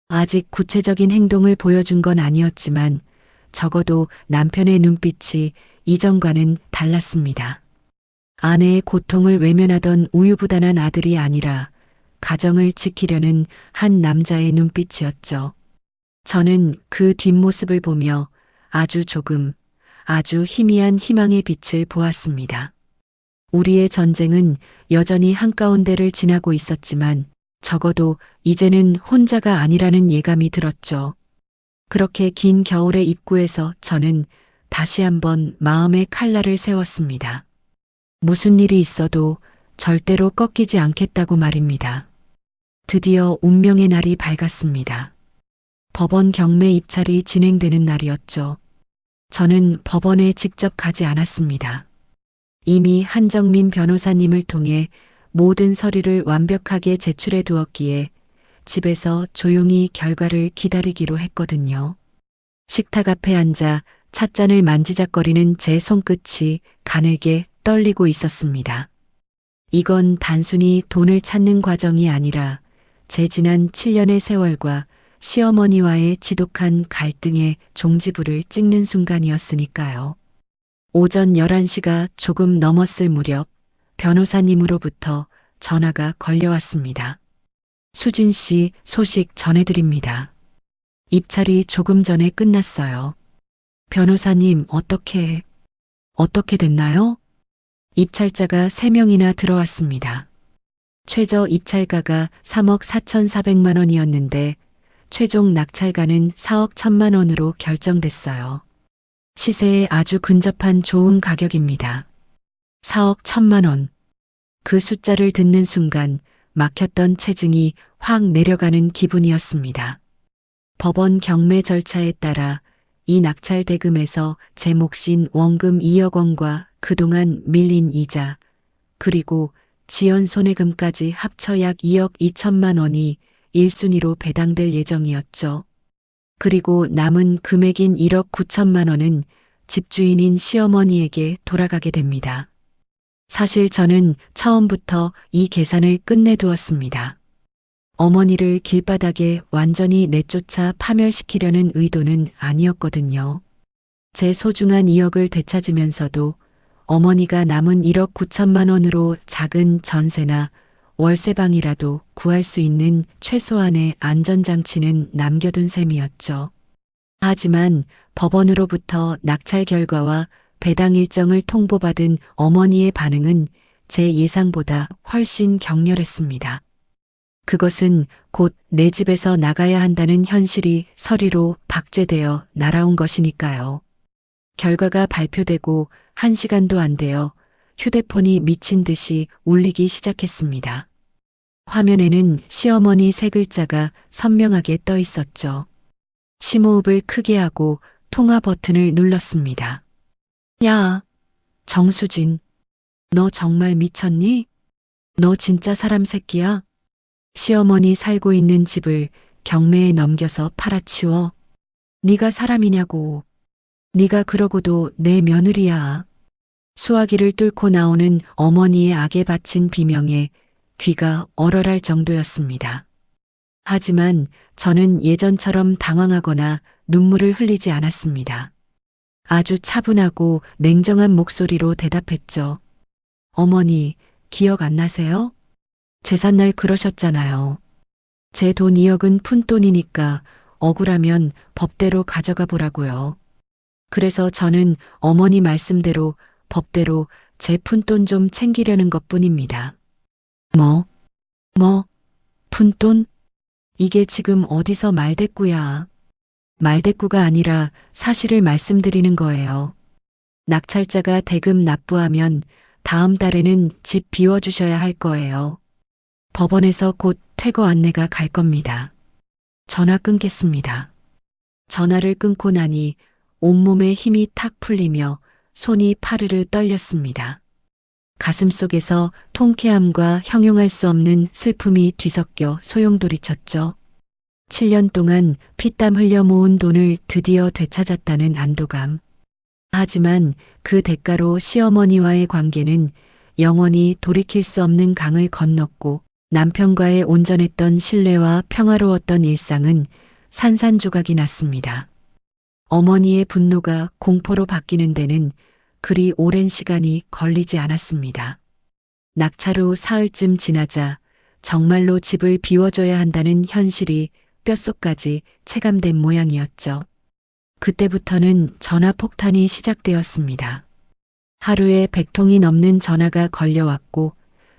아직 구체적인 행동을 보여준 건 아니었지만 적어도 남편의 눈빛이 이전과는 달랐습니다. 아내의 고통을 외면하던 우유부단한 아들이 아니라 가정을 지키려는 한 남자의 눈빛이었죠. 저는 그 뒷모습을 보며 아주 조금, 아주 희미한 희망의 빛을 보았습니다. 우리의 전쟁은 여전히 한가운데를 지나고 있었지만 적어도 이제는 혼자가 아니라는 예감이 들었죠. 그렇게 긴 겨울의 입구에서 저는 다시 한번 마음의 칼날을 세웠습니다. 무슨 일이 있어도 절대로 꺾이지 않겠다고 말입니다. 드디어 운명의 날이 밝았습니다. 법원 경매 입찰이 진행되는 날이었죠. 저는 법원에 직접 가지 않았습니다. 이미 한정민 변호사님을 통해 모든 서류를 완벽하게 제출해 두었기에 집에서 조용히 결과를 기다리기로 했거든요. 식탁 앞에 앉아 찻잔을 만지작거리는 제 손끝이 가늘게 떨리고 있었습니다. 이건 단순히 돈을 찾는 과정이 아니라 제 지난 7년의 세월과 시어머니와의 지독한 갈등의 종지부를 찍는 순간이었으니까요. 오전 11시가 조금 넘었을 무렵 변호사님으로부터 전화가 걸려왔습니다. 수진 씨 소식 전해드립니다. 입찰이 조금 전에 끝났어요. 변호사님 어떻게 됐나요? 입찰자가 3명이나 들어왔습니다. 최저 입찰가가 3억 4,400만 원이었는데 최종 낙찰가는 4억 1,000만 원으로 결정됐어요. 시세에 아주 근접한 좋은 가격입니다. 4억 1,000만 원. 그 숫자를 듣는 순간 막혔던 체증이 확 내려가는 기분이었습니다. 법원 경매 절차에 따라 이 낙찰 대금에서 제 몫인 원금 2억 원과 그동안 밀린 이자, 그리고 지연 손해금까지 합쳐 약 2억 2천만 원이 1순위로 배당될 예정이었죠. 그리고 남은 금액인 1억 9천만 원은 집주인인 시어머니에게 돌아가게 됩니다. 사실 저는 처음부터 이 계산을 끝내두었습니다. 어머니를 길바닥에 완전히 내쫓아 파멸시키려는 의도는 아니었거든요. 제 소중한 2억을 되찾으면서도 어머니가 남은 1억 9천만 원으로 작은 전세나 월세방이라도 구할 수 있는 최소한의 안전장치는 남겨둔 셈이었죠. 하지만 법원으로부터 낙찰 결과와 배당 일정을 통보받은 어머니의 반응은 제 예상보다 훨씬 격렬했습니다. 그것은 곧 내 집에서 나가야 한다는 현실이 서리로 박제되어 날아온 것이니까요. 결과가 발표되고 1시간도 안 되어 휴대폰이 미친 듯이 울리기 시작했습니다. 화면에는 시어머니 세 글자가 선명하게 떠 있었죠. 심호흡을 크게 하고 통화 버튼을 눌렀습니다. 야, 정수진. 너 정말 미쳤니? 너 진짜 사람 새끼야? 시어머니 살고 있는 집을 경매에 넘겨서 팔아치워. 네가 사람이냐고. 네가 그러고도 내 며느리야. 수화기를 뚫고 나오는 어머니의 악에 바친 비명에 귀가 얼얼할 정도였습니다. 하지만 저는 예전처럼 당황하거나 눈물을 흘리지 않았습니다. 아주 차분하고 냉정한 목소리로 대답했죠. 어머니, 기억 안 나세요? 제삿날 그러셨잖아요. 제 돈 2억은 푼돈이니까 억울하면 법대로 가져가 보라고요. 그래서 저는 어머니 말씀대로 법대로 제 푼돈 좀 챙기려는 것뿐입니다. 뭐, 푼돈? 이게 지금 어디서 말대꾸야. 말대꾸가 아니라 사실을 말씀드리는 거예요. 낙찰자가 대금 납부하면 다음 달에는 집 비워주셔야 할 거예요. 법원에서 곧 퇴거 안내가 갈 겁니다. 전화 끊겠습니다. 전화를 끊고 나니 온몸에 힘이 탁 풀리며 손이 파르르 떨렸습니다. 가슴속에서 통쾌함과 형용할 수 없는 슬픔이 뒤섞여 소용돌이쳤죠. 7년 동안 피땀 흘려 모은 돈을 드디어 되찾았다는 안도감. 하지만 그 대가로 시어머니와의 관계는 영원히 돌이킬 수 없는 강을 건넜고 남편과의 온전했던 신뢰와 평화로웠던 일상은 산산조각이 났습니다. 어머니의 분노가 공포로 바뀌는 데는 그리 오랜 시간이 걸리지 않았습니다. 낙찰 후 사흘쯤 지나자 정말로 집을 비워줘야 한다는 현실이 뼛속까지 체감된 모양이었죠. 그때부터는 전화 폭탄이 시작되었습니다. 하루에 100통이 넘는 전화가 걸려왔고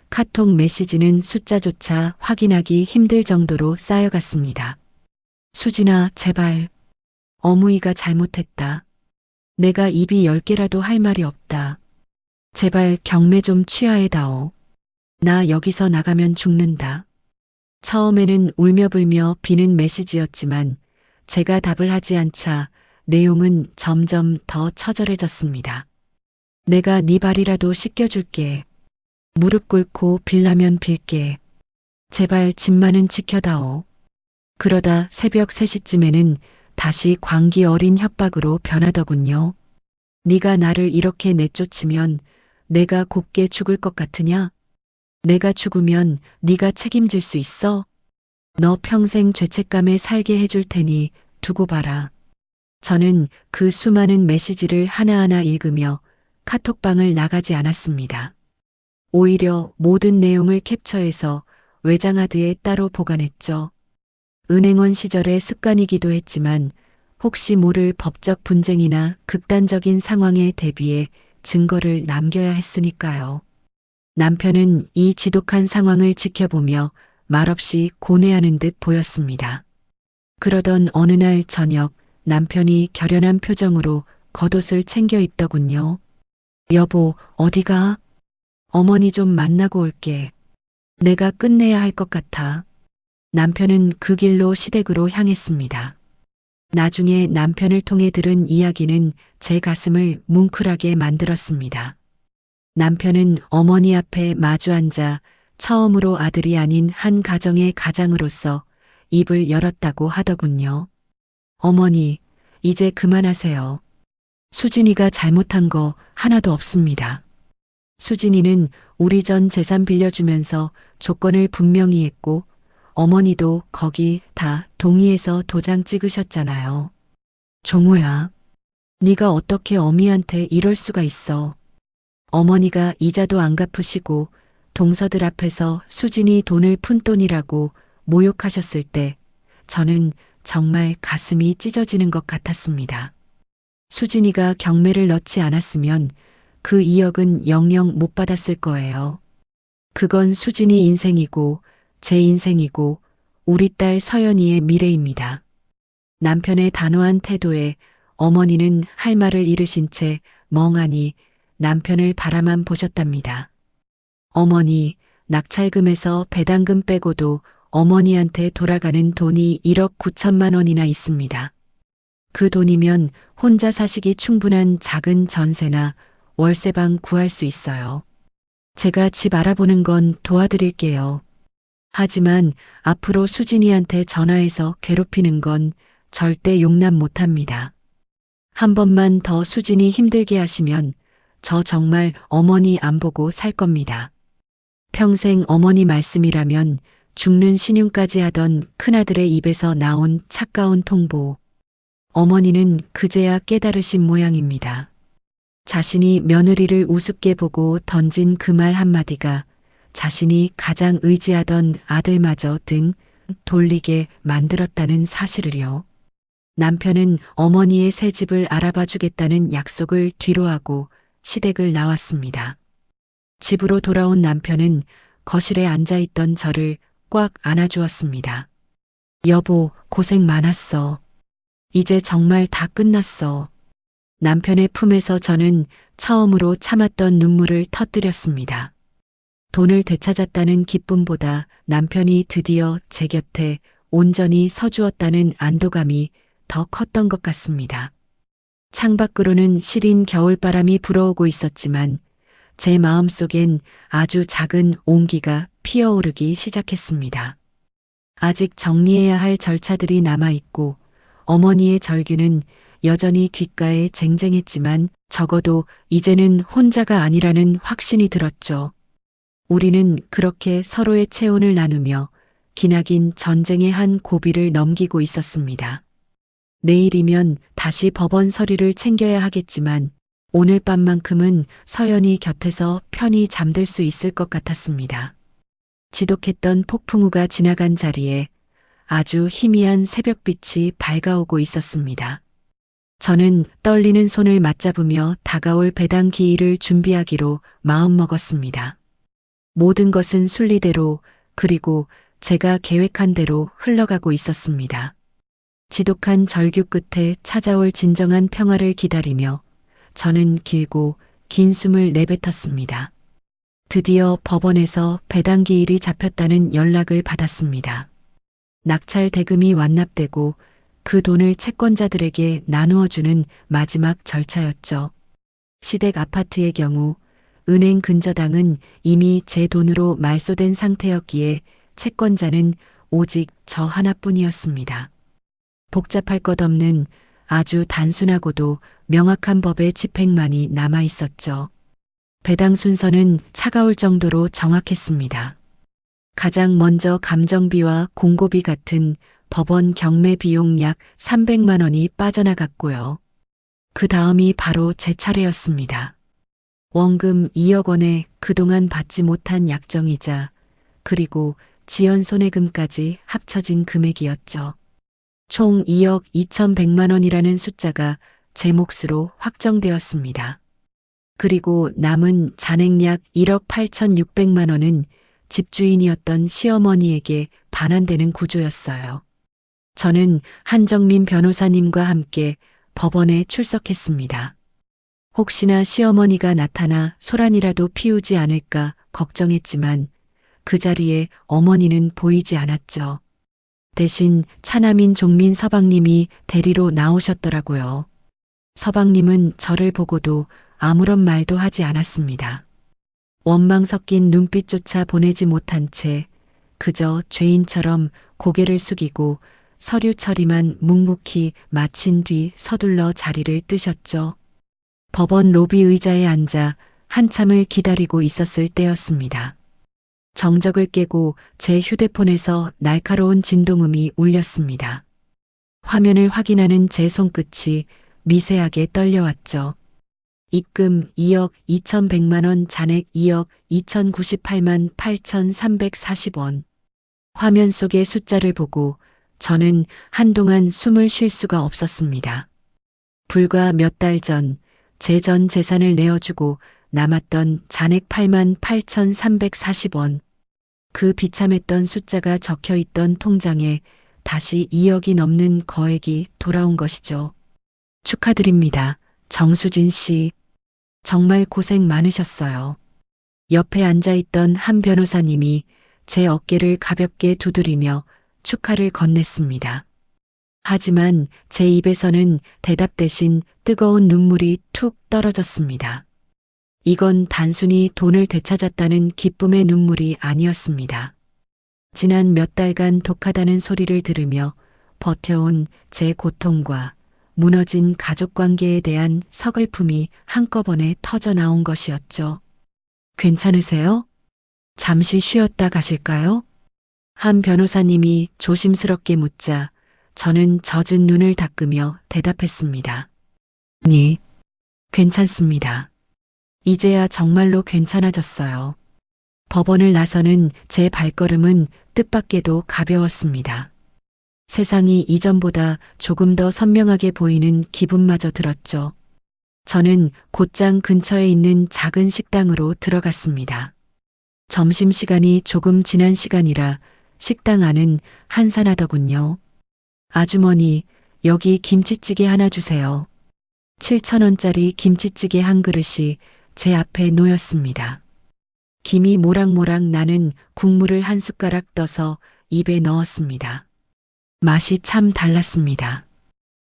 카톡 메시지는 숫자조차 확인하기 힘들 정도로 쌓여갔습니다. 수진아, 제발. 어무이가 잘못했다. 내가 입이 10개라도 할 말이 없다. 제발 경매 좀 취하해다오. 나 여기서 나가면 죽는다. 처음에는 울며불며 비는 메시지였지만 제가 답을 하지 않자 내용은 점점 더 처절해졌습니다. 내가 네 발이라도 씻겨줄게. 무릎 꿇고 빌라면 빌게. 제발 집만은 지켜다오. 그러다 새벽 3시쯤에는 다시 광기 어린 협박으로 변하더군요. 네가 나를 이렇게 내쫓으면 내가 곱게 죽을 것 같으냐? 내가 죽으면 네가 책임질 수 있어? 너 평생 죄책감에 살게 해줄 테니 두고 봐라. 저는 그 수많은 메시지를 하나하나 읽으며 카톡방을 나가지 않았습니다. 오히려 모든 내용을 캡처해서 외장하드에 따로 보관했죠. 은행원 시절의 습관이기도 했지만 혹시 모를 법적 분쟁이나 극단적인 상황에 대비해 증거를 남겨야 했으니까요. 남편은 이 지독한 상황을 지켜보며 말없이 고뇌하는 듯 보였습니다. 그러던 어느 날 저녁 남편이 결연한 표정으로 겉옷을 챙겨 입더군요. 여보, 어디가? 어머니 좀 만나고 올게. 내가 끝내야 할 것 같아. 남편은 그 길로 시댁으로 향했습니다. 나중에 남편을 통해 들은 이야기는 제 가슴을 뭉클하게 만들었습니다. 남편은 어머니 앞에 마주 앉아 처음으로 아들이 아닌 한 가정의 가장으로서 입을 열었다고 하더군요. 어머니, 이제 그만하세요. 수진이가 잘못한 거 하나도 없습니다. 수진이는 우리 전 재산 빌려주면서 조건을 분명히 했고 어머니도 거기 다 동의해서 도장 찍으셨잖아요. 종호야, 네가 어떻게 어미한테 이럴 수가 있어. 어머니가 이자도 안 갚으시고 동서들 앞에서 수진이 돈을 푼돈이라고 모욕하셨을 때 저는 정말 가슴이 찢어지는 것 같았습니다. 수진이가 경매를 넣지 않았으면 그 2억은 영영 못 받았을 거예요. 그건 수진이 인생이고 제 인생이고 우리 딸 서연이의 미래입니다. 남편의 단호한 태도에 어머니는 할 말을 잃으신 채 멍하니 남편을 바라만 보셨답니다. 어머니, 낙찰금에서 배당금 빼고도 어머니한테 돌아가는 돈이 1억 9천만 원이나 있습니다. 그 돈이면 혼자 사시기 충분한 작은 전세나 월세방 구할 수 있어요. 제가 집 알아보는 건 도와드릴게요. 하지만 앞으로 수진이한테 전화해서 괴롭히는 건 절대 용납 못합니다. 한 번만 더 수진이 힘들게 하시면 저 정말 어머니 안 보고 살 겁니다. 평생 어머니 말씀이라면 죽는 신용까지 하던 큰아들의 입에서 나온 차가운 통보. 어머니는 그제야 깨달으신 모양입니다. 자신이 며느리를 우습게 보고 던진 그 말 한마디가 자신이 가장 의지하던 아들마저 등 돌리게 만들었다는 사실을요. 남편은 어머니의 새 집을 알아봐 주겠다는 약속을 뒤로하고 시댁을 나왔습니다. 집으로 돌아온 남편은 거실에 앉아있던 저를 꽉 안아주었습니다. 여보, 고생 많았어. 이제 정말 다 끝났어. 남편의 품에서 저는 처음으로 참았던 눈물을 터뜨렸습니다. 돈을 되찾았다는 기쁨보다 남편이 드디어 제 곁에 온전히 서주었다는 안도감이 더 컸던 것 같습니다. 창밖으로는 시린 겨울바람이 불어오고 있었지만 제 마음속엔 아주 작은 온기가 피어오르기 시작했습니다. 아직 정리해야 할 절차들이 남아있고 어머니의 절규는 여전히 귓가에 쟁쟁했지만 적어도 이제는 혼자가 아니라는 확신이 들었죠. 우리는 그렇게 서로의 체온을 나누며 기나긴 전쟁의 한 고비를 넘기고 있었습니다. 내일이면 다시 법원 서류를 챙겨야 하겠지만 오늘 밤만큼은 서연이 곁에서 편히 잠들 수 있을 것 같았습니다. 지독했던 폭풍우가 지나간 자리에 아주 희미한 새벽빛이 밝아오고 있었습니다. 저는 떨리는 손을 맞잡으며 다가올 배당 기일을 준비하기로 마음먹었습니다. 모든 것은 순리대로 그리고 제가 계획한 대로 흘러가고 있었습니다. 지독한 절규 끝에 찾아올 진정한 평화를 기다리며 저는 길고 긴 숨을 내뱉었습니다. 드디어 법원에서 배당 기일이 잡혔다는 연락을 받았습니다. 낙찰 대금이 완납되고 그 돈을 채권자들에게 나누어주는 마지막 절차였죠. 시댁 아파트의 경우 은행 근저당은 이미 제 돈으로 말소된 상태였기에 채권자는 오직 저 하나뿐이었습니다. 복잡할 것 없는 아주 단순하고도 명확한 법의 집행만이 남아 있었죠. 배당 순서는 차가울 정도로 정확했습니다. 가장 먼저 감정비와 공고비 같은 법원 경매 비용 약 300만 원이 빠져나갔고요. 그 다음이 바로 제 차례였습니다. 원금 2억 원에 그동안 받지 못한 약정이자 그리고 지연 손해금까지 합쳐진 금액이었죠. 총 2억 2,100만 원이라는 숫자가 제 몫으로 확정되었습니다. 그리고 남은 잔액 약 1억 8,600만 원은 집주인이었던 시어머니에게 반환되는 구조였어요. 저는 한정민 변호사님과 함께 법원에 출석했습니다. 혹시나 시어머니가 나타나 소란이라도 피우지 않을까 걱정했지만 그 자리에 어머니는 보이지 않았죠. 대신 차남인 종민 서방님이 대리로 나오셨더라고요. 서방님은 저를 보고도 아무런 말도 하지 않았습니다. 원망 섞인 눈빛조차 보내지 못한 채 그저 죄인처럼 고개를 숙이고 서류 처리만 묵묵히 마친 뒤 서둘러 자리를 뜨셨죠. 법원 로비 의자에 앉아 한참을 기다리고 있었을 때였습니다. 정적을 깨고 제 휴대폰에서 날카로운 진동음이 울렸습니다. 화면을 확인하는 제 손끝이 미세하게 떨려왔죠. 입금 2억 2,100만 원, 잔액 2억 2,098만 8,340원. 화면 속의 숫자를 보고 저는 한동안 숨을 쉴 수가 없었습니다. 불과 몇 달 전 제 전 재산을 내어주고 남았던 잔액 8만 8,340원. 그 비참했던 숫자가 적혀 있던 통장에 다시 2억이 넘는 거액이 돌아온 것이죠. 축하드립니다. 정수진 씨. 정말 고생 많으셨어요. 옆에 앉아있던 한 변호사님이 제 어깨를 가볍게 두드리며 축하를 건넸습니다. 하지만 제 입에서는 대답 대신 뜨거운 눈물이 툭 떨어졌습니다. 이건 단순히 돈을 되찾았다는 기쁨의 눈물이 아니었습니다. 지난 몇 달간 독하다는 소리를 들으며 버텨온 제 고통과 무너진 가족관계에 대한 서글픔이 한꺼번에 터져 나온 것이었죠. 괜찮으세요? 잠시 쉬었다 가실까요? 한 변호사님이 조심스럽게 묻자 저는 젖은 눈을 닦으며 대답했습니다. 네, 괜찮습니다. 이제야 정말로 괜찮아졌어요. 법원을 나서는 제 발걸음은 뜻밖에도 가벼웠습니다. 세상이 이전보다 조금 더 선명하게 보이는 기분마저 들었죠. 저는 곧장 근처에 있는 작은 식당으로 들어갔습니다. 점심시간이 조금 지난 시간이라 식당 안은 한산하더군요. 아주머니, 여기 김치찌개 하나 주세요. 7,000원짜리 김치찌개 한 그릇이 제 앞에 놓였습니다. 김이 모락모락 나는 국물을 한 숟가락 떠서 입에 넣었습니다. 맛이 참 달랐습니다.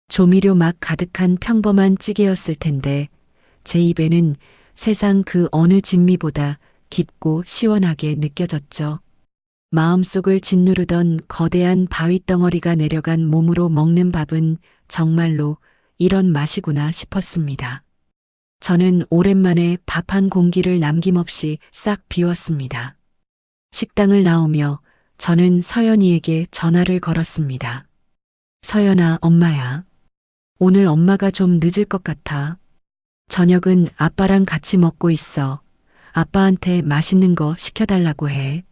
조미료 맛 가득한 평범한 찌개였을 텐데 제 입에는 세상 그 어느 진미보다 깊고 시원하게 느껴졌죠. 마음속을 짓누르던 거대한 바위덩어리가 내려간 몸으로 먹는 밥은 정말로 이런 맛이구나 싶었습니다. 저는 오랜만에 밥 한 공기를 남김없이 싹 비웠습니다. 식당을 나오며 저는 서연이에게 전화를 걸었습니다. 서연아, 엄마야. 오늘 엄마가 좀 늦을 것 같아. 저녁은 아빠랑 같이 먹고 있어. 아빠한테 맛있는 거 시켜달라고 해.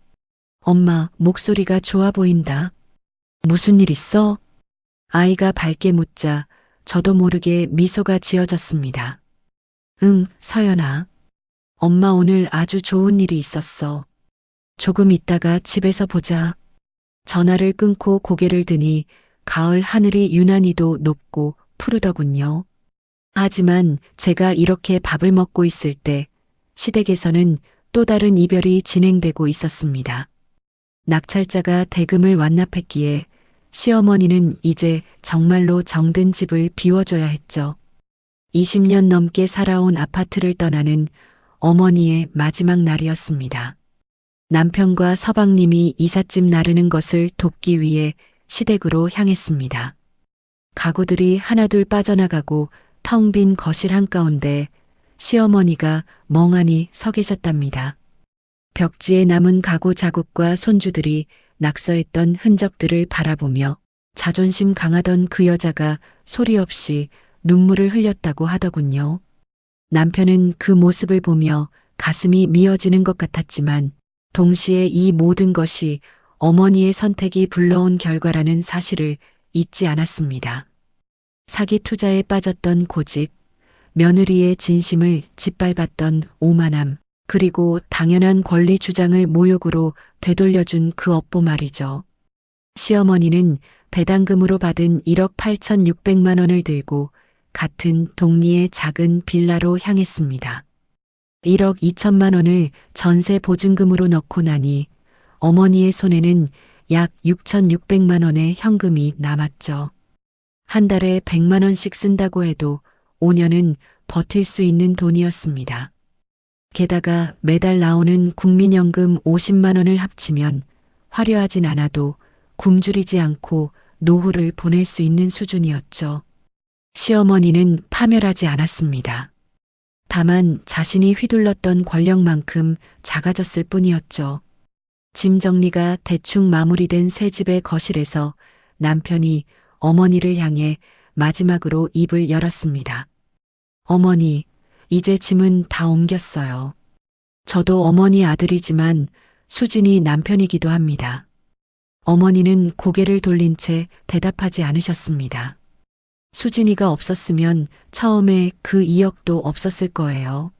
엄마, 목소리가 좋아 보인다. 무슨 일 있어? 아이가 밝게 묻자 저도 모르게 미소가 지어졌습니다. 응, 서연아. 엄마 오늘 아주 좋은 일이 있었어. 조금 있다가 집에서 보자. 전화를 끊고 고개를 드니 가을 하늘이 유난히도 높고 푸르더군요. 하지만 제가 이렇게 밥을 먹고 있을 때 시댁에서는 또 다른 이별이 진행되고 있었습니다. 낙찰자가 대금을 완납했기에 시어머니는 이제 정말로 정든 집을 비워줘야 했죠. 20년 넘게 살아온 아파트를 떠나는 어머니의 마지막 날이었습니다. 남편과 서방님이 이삿짐 나르는 것을 돕기 위해 시댁으로 향했습니다. 가구들이 하나둘 빠져나가고 텅 빈 거실 한가운데 시어머니가 멍하니 서 계셨답니다. 벽지에 남은 가구 자국과 손주들이 낙서했던 흔적들을 바라보며 자존심 강하던 그 여자가 소리 없이 눈물을 흘렸다고 하더군요. 남편은 그 모습을 보며 가슴이 미어지는 것 같았지만 동시에 이 모든 것이 어머니의 선택이 불러온 결과라는 사실을 잊지 않았습니다. 사기 투자에 빠졌던 고집, 며느리의 진심을 짓밟았던 오만함, 그리고 당연한 권리 주장을 모욕으로 되돌려준 그 업보 말이죠. 시어머니는 배당금으로 받은 1억 8,600만 원을 들고 같은 동리의 작은 빌라로 향했습니다. 1억 2천만 원을 전세 보증금으로 넣고 나니 어머니의 손에는 약 6,600만 원의 현금이 남았죠. 한 달에 100만 원씩 쓴다고 해도 5년은 버틸 수 있는 돈이었습니다. 게다가 매달 나오는 국민연금 50만 원을 합치면 화려하진 않아도 굶주리지 않고 노후를 보낼 수 있는 수준이었죠. 시어머니는 파멸하지 않았습니다. 다만 자신이 휘둘렀던 권력만큼 작아졌을 뿐이었죠. 짐 정리가 대충 마무리된 새 집의 거실에서 남편이 어머니를 향해 마지막으로 입을 열었습니다. 어머니, 이제 짐은 다 옮겼어요. 저도 어머니 아들이지만 수진이 남편이기도 합니다. 어머니는 고개를 돌린 채 대답하지 않으셨습니다. 수진이가 없었으면 처음에 그 2억도 없었을 거예요.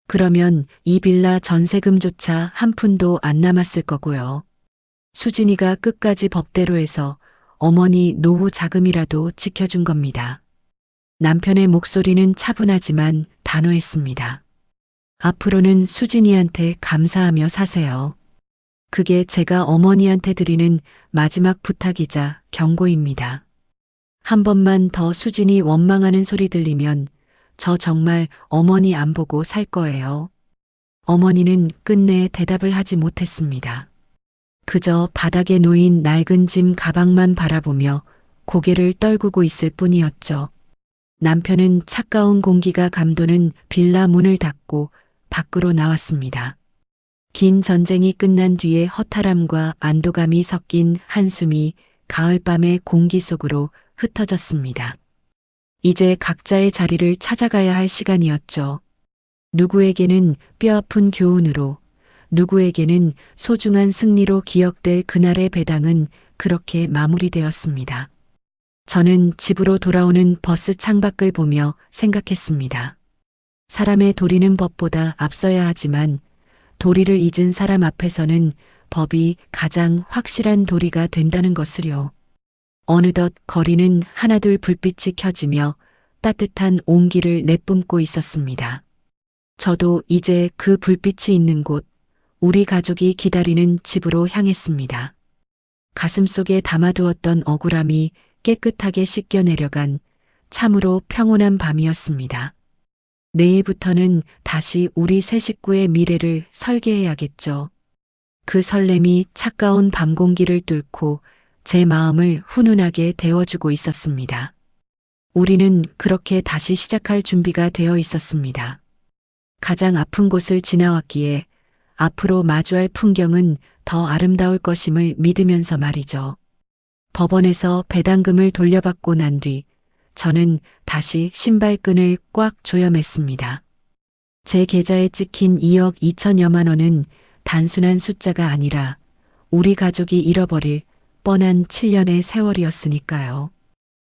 그러면 이 빌라 전세금조차 한 푼도 안 남았을 거고요. 수진이가 끝까지 법대로 해서 어머니 노후 자금이라도 지켜준 겁니다. 남편의 목소리는 차분하지만 단호했습니다. 앞으로는 수진이한테 감사하며 사세요. 그게 제가 어머니한테 드리는 마지막 부탁이자 경고입니다. 한 번만 더 수진이 원망하는 소리 들리면 저 정말 어머니 안 보고 살 거예요. 어머니는 끝내 대답을 하지 못했습니다. 그저 바닥에 놓인 낡은 짐 가방만 바라보며 고개를 떨구고 있을 뿐이었죠. 남편은 차가운 공기가 감도는 빌라 문을 닫고 밖으로 나왔습니다. 긴 전쟁이 끝난 뒤에 허탈함과 안도감이 섞인 한숨이 가을밤의 공기 속으로 흩어졌습니다. 이제 각자의 자리를 찾아가야 할 시간이었죠. 누구에게는 뼈아픈 교훈으로, 누구에게는 소중한 승리로 기억될 그날의 배당은 그렇게 마무리되었습니다. 저는 집으로 돌아오는 버스 창밖을 보며 생각했습니다. 사람의 도리는 법보다 앞서야 하지만 도리를 잊은 사람 앞에서는 법이 가장 확실한 도리가 된다는 것을요. 어느덧 거리는 하나둘 불빛이 켜지며 따뜻한 온기를 내뿜고 있었습니다. 저도 이제 그 불빛이 있는 곳, 우리 가족이 기다리는 집으로 향했습니다. 가슴속에 담아두었던 억울함이 깨끗하게 씻겨 내려간 참으로 평온한 밤이었습니다. 내일부터는 다시 우리 세 식구의 미래를 설계해야겠죠. 그 설렘이 차가운 밤 공기를 뚫고 제 마음을 훈훈하게 데워주고 있었습니다. 우리는 그렇게 다시 시작할 준비가 되어 있었습니다. 가장 아픈 곳을 지나왔기에 앞으로 마주할 풍경은 더 아름다울 것임을 믿으면서 말이죠. 법원에서 배당금을 돌려받고 난 뒤 저는 다시 신발끈을 꽉 조여맸습니다. 제 계좌에 찍힌 2억 2천여만 원은 단순한 숫자가 아니라 우리 가족이 잃어버릴 뻔한 7년의 세월이었으니까요.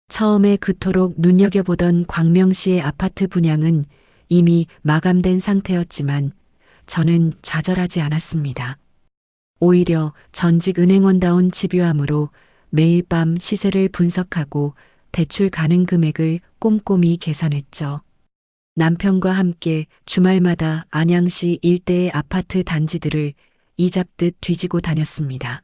처음에 그토록 눈여겨보던 광명시의 아파트 분양은 이미 마감된 상태였지만 저는 좌절하지 않았습니다. 오히려 전직 은행원다운 집요함으로 매일 밤 시세를 분석하고 대출 가능 금액을 꼼꼼히 계산했죠. 남편과 함께 주말마다 안양시 일대의 아파트 단지들을 이잡듯 뒤지고 다녔습니다.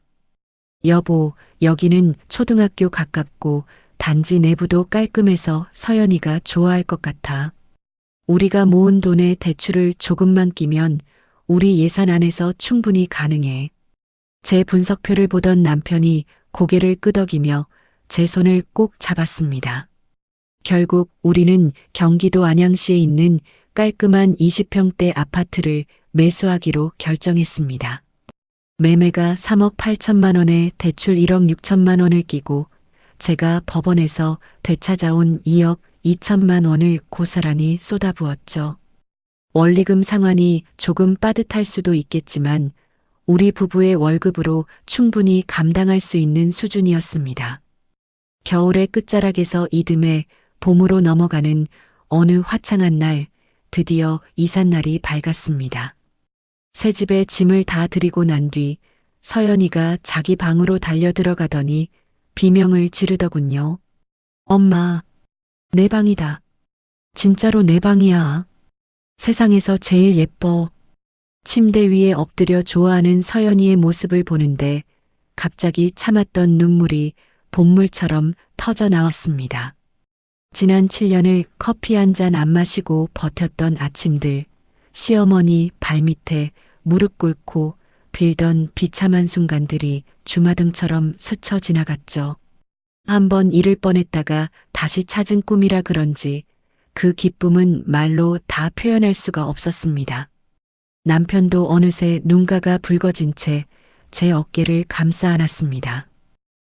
여보, 여기는 초등학교 가깝고 단지 내부도 깔끔해서 서연이가 좋아할 것 같아. 우리가 모은 돈에 대출을 조금만 끼면 우리 예산 안에서 충분히 가능해. 제 분석표를 보던 남편이 고개를 끄덕이며 제 손을 꼭 잡았습니다. 결국 우리는 경기도 안양시에 있는 깔끔한 20평대 아파트를 매수하기로 결정했습니다. 매매가 3억 8천만 원에 대출 1억 6천만 원을 끼고 제가 법원에서 되찾아온 2억 2천만 원을 고스란히 쏟아부었죠. 원리금 상환이 조금 빠듯할 수도 있겠지만 우리 부부의 월급으로 충분히 감당할 수 있는 수준이었습니다. 겨울의 끝자락에서 이듬해 봄으로 넘어가는 어느 화창한 날 드디어 이삿날이 밝았습니다. 새 집에 짐을 다 드리고 난 뒤 서연이가 자기 방으로 달려 들어가더니 비명을 지르더군요. 엄마, 내 방이다. 진짜로 내 방이야. 세상에서 제일 예뻐. 침대 위에 엎드려 좋아하는 서연이의 모습을 보는데 갑자기 참았던 눈물이 본물처럼 터져 나왔습니다. 지난 7년을 커피 한 잔 안 마시고 버텼던 아침들, 시어머니 발밑에 무릎 꿇고 빌던 비참한 순간들이 주마등처럼 스쳐 지나갔죠. 한번 잃을 뻔했다가 다시 찾은 꿈이라 그런지 그 기쁨은 말로 다 표현할 수가 없었습니다. 남편도 어느새 눈가가 붉어진 채 제 어깨를 감싸 안았습니다.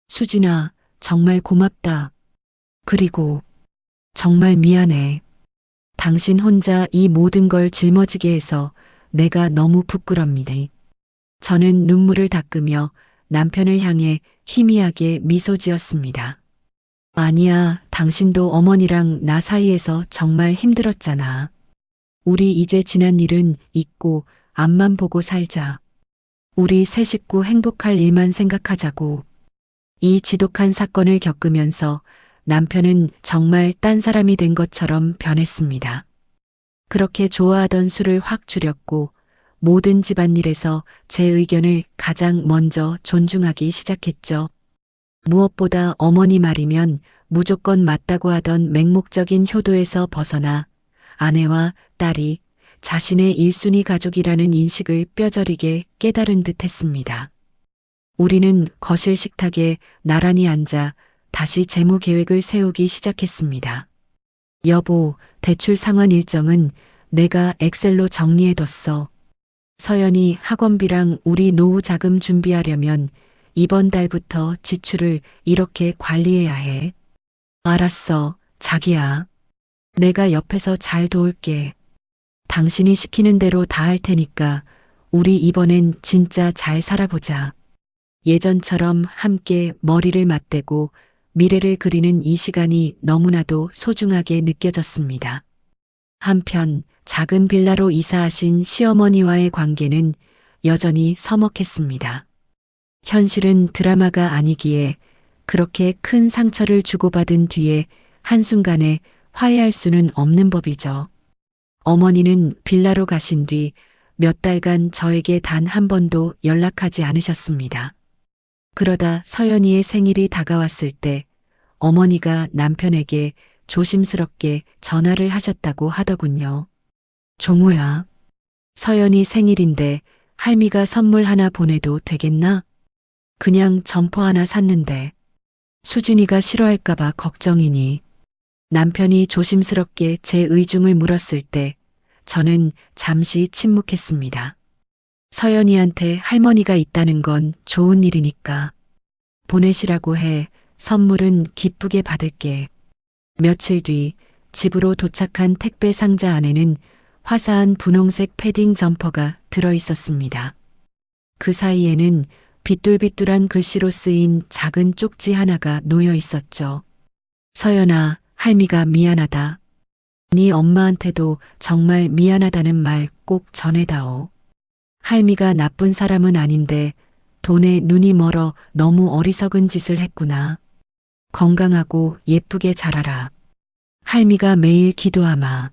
수진아, 정말 고맙다. 그리고 정말 미안해. 당신 혼자 이 모든 걸 짊어지게 해서 내가 너무 부끄럽니다. 저는 눈물을 닦으며 남편을 향해 희미하게 미소 지었습니다. 아니야, 당신도 어머니랑 나 사이에서 정말 힘들었잖아. 우리 이제 지난 일은 잊고 앞만 보고 살자. 우리 세 식구 행복할 일만 생각하자고. 이 지독한 사건을 겪으면서 남편은 정말 딴 사람이 된 것처럼 변했습니다. 그렇게 좋아하던 술을 확 줄였고 모든 집안일에서 제 의견을 가장 먼저 존중하기 시작했죠. 무엇보다 어머니 말이면 무조건 맞다고 하던 맹목적인 효도에서 벗어나 아내와 딸이 자신의 일순위 가족이라는 인식을 뼈저리게 깨달은 듯 했습니다. 우리는 거실 식탁에 나란히 앉아 다시 재무 계획을 세우기 시작했습니다. 여보, 대출 상환 일정은 내가 엑셀로 정리해뒀어. 서연이 학원비랑 우리 노후 자금 준비하려면 이번 달부터 지출을 이렇게 관리해야 해. 알았어, 자기야. 내가 옆에서 잘 도울게. 당신이 시키는 대로 다 할 테니까 우리 이번엔 진짜 잘 살아보자. 예전처럼 함께 머리를 맞대고 미래를 그리는 이 시간이 너무나도 소중하게 느껴졌습니다. 한편 작은 빌라로 이사하신 시어머니와의 관계는 여전히 서먹했습니다. 현실은 드라마가 아니기에 그렇게 큰 상처를 주고받은 뒤에 한순간에 화해할 수는 없는 법이죠. 어머니는 빌라로 가신 뒤 몇 달간 저에게 단 한 번도 연락하지 않으셨습니다. 그러다 서연이의 생일이 다가왔을 때 어머니가 남편에게 조심스럽게 전화를 하셨다고 하더군요. 종호야, 서연이 생일인데 할미가 선물 하나 보내도 되겠나? 그냥 점퍼 하나 샀는데 수진이가 싫어할까봐 걱정이니. 남편이 조심스럽게 제 의중을 물었을 때 저는 잠시 침묵했습니다. 서연이한테 할머니가 있다는 건 좋은 일이니까. 보내시라고 해. 선물은 기쁘게 받을게. 며칠 뒤 집으로 도착한 택배 상자 안에는 화사한 분홍색 패딩 점퍼가 들어 있었습니다. 그 사이에는 비뚤비뚤한 글씨로 쓰인 작은 쪽지 하나가 놓여 있었죠. 서연아, 할미가 미안하다. 네 엄마한테도 정말 미안하다는 말 꼭 전해다오. 할미가 나쁜 사람은 아닌데 돈에 눈이 멀어 너무 어리석은 짓을 했구나. 건강하고 예쁘게 자라라. 할미가 매일 기도하마.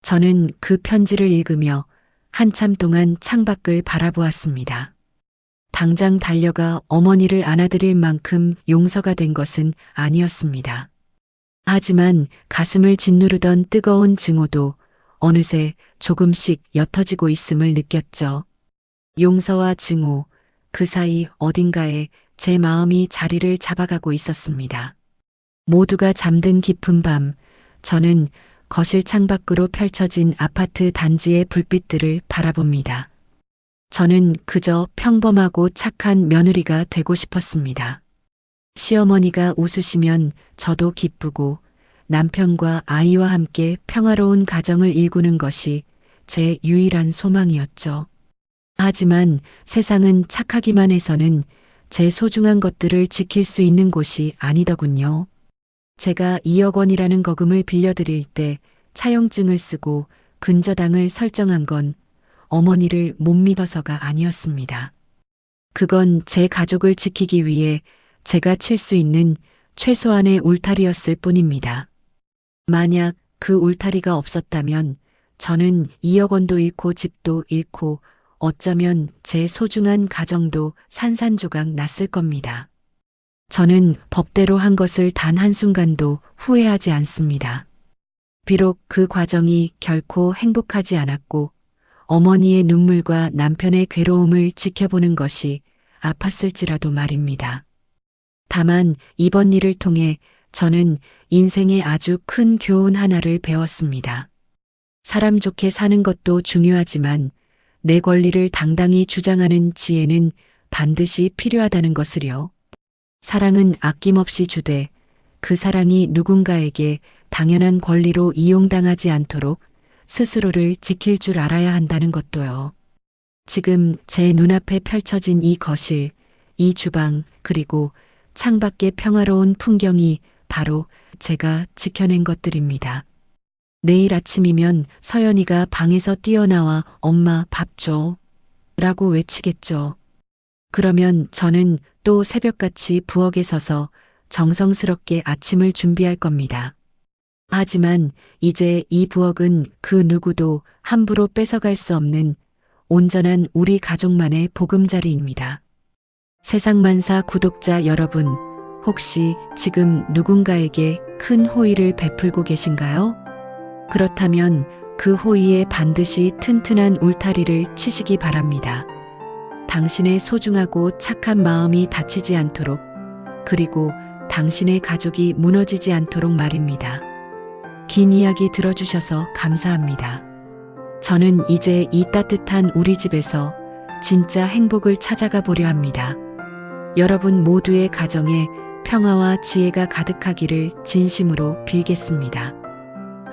저는 그 편지를 읽으며 한참 동안 창밖을 바라보았습니다. 당장 달려가 어머니를 안아드릴 만큼 용서가 된 것은 아니었습니다. 하지만 가슴을 짓누르던 뜨거운 증오도 어느새 조금씩 옅어지고 있음을 느꼈죠. 용서와 증오, 그 사이 어딘가에 제 마음이 자리를 잡아가고 있었습니다. 모두가 잠든 깊은 밤, 저는 거실 창밖으로 펼쳐진 아파트 단지의 불빛들을 바라봅니다. 저는 그저 평범하고 착한 며느리가 되고 싶었습니다. 시어머니가 웃으시면 저도 기쁘고 남편과 아이와 함께 평화로운 가정을 일구는 것이 제 유일한 소망이었죠. 하지만 세상은 착하기만 해서는 제 소중한 것들을 지킬 수 있는 곳이 아니더군요. 제가 2억 원이라는 거금을 빌려드릴 때 차용증을 쓰고 근저당을 설정한 건 어머니를 못 믿어서가 아니었습니다. 그건 제 가족을 지키기 위해 제가 칠 수 있는 최소한의 울타리였을 뿐입니다. 만약 그 울타리가 없었다면 저는 2억 원도 잃고 집도 잃고 어쩌면 제 소중한 가정도 산산조각 났을 겁니다. 저는 법대로 한 것을 단 한순간도 후회하지 않습니다. 비록 그 과정이 결코 행복하지 않았고 어머니의 눈물과 남편의 괴로움을 지켜보는 것이 아팠을지라도 말입니다. 다만 이번 일을 통해 저는 인생의 아주 큰 교훈 하나를 배웠습니다. 사람 좋게 사는 것도 중요하지만 내 권리를 당당히 주장하는 지혜는 반드시 필요하다는 것을요. 사랑은 아낌없이 주되 그 사랑이 누군가에게 당연한 권리로 이용당하지 않도록 스스로를 지킬 줄 알아야 한다는 것도요. 지금 제 눈앞에 펼쳐진 이 거실, 이 주방, 그리고 창밖의 평화로운 풍경이 바로 제가 지켜낸 것들입니다. 내일 아침이면 서연이가 방에서 뛰어나와 엄마 밥 줘. 라고 외치겠죠. 그러면 저는 또 새벽같이 부엌에 서서 정성스럽게 아침을 준비할 겁니다. 하지만 이제 이 부엌은 그 누구도 함부로 뺏어갈 수 없는 온전한 우리 가족만의 보금자리입니다. 세상만사 구독자 여러분, 혹시 지금 누군가에게 큰 호의를 베풀고 계신가요? 그렇다면 그 호의에 반드시 튼튼한 울타리를 치시기 바랍니다. 당신의 소중하고 착한 마음이 다치지 않도록, 그리고 당신의 가족이 무너지지 않도록 말입니다. 긴 이야기 들어주셔서 감사합니다. 저는 이제 이 따뜻한 우리 집에서 진짜 행복을 찾아가 보려 합니다. 여러분 모두의 가정에 평화와 지혜가 가득하기를 진심으로 빌겠습니다.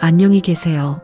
안녕히 계세요.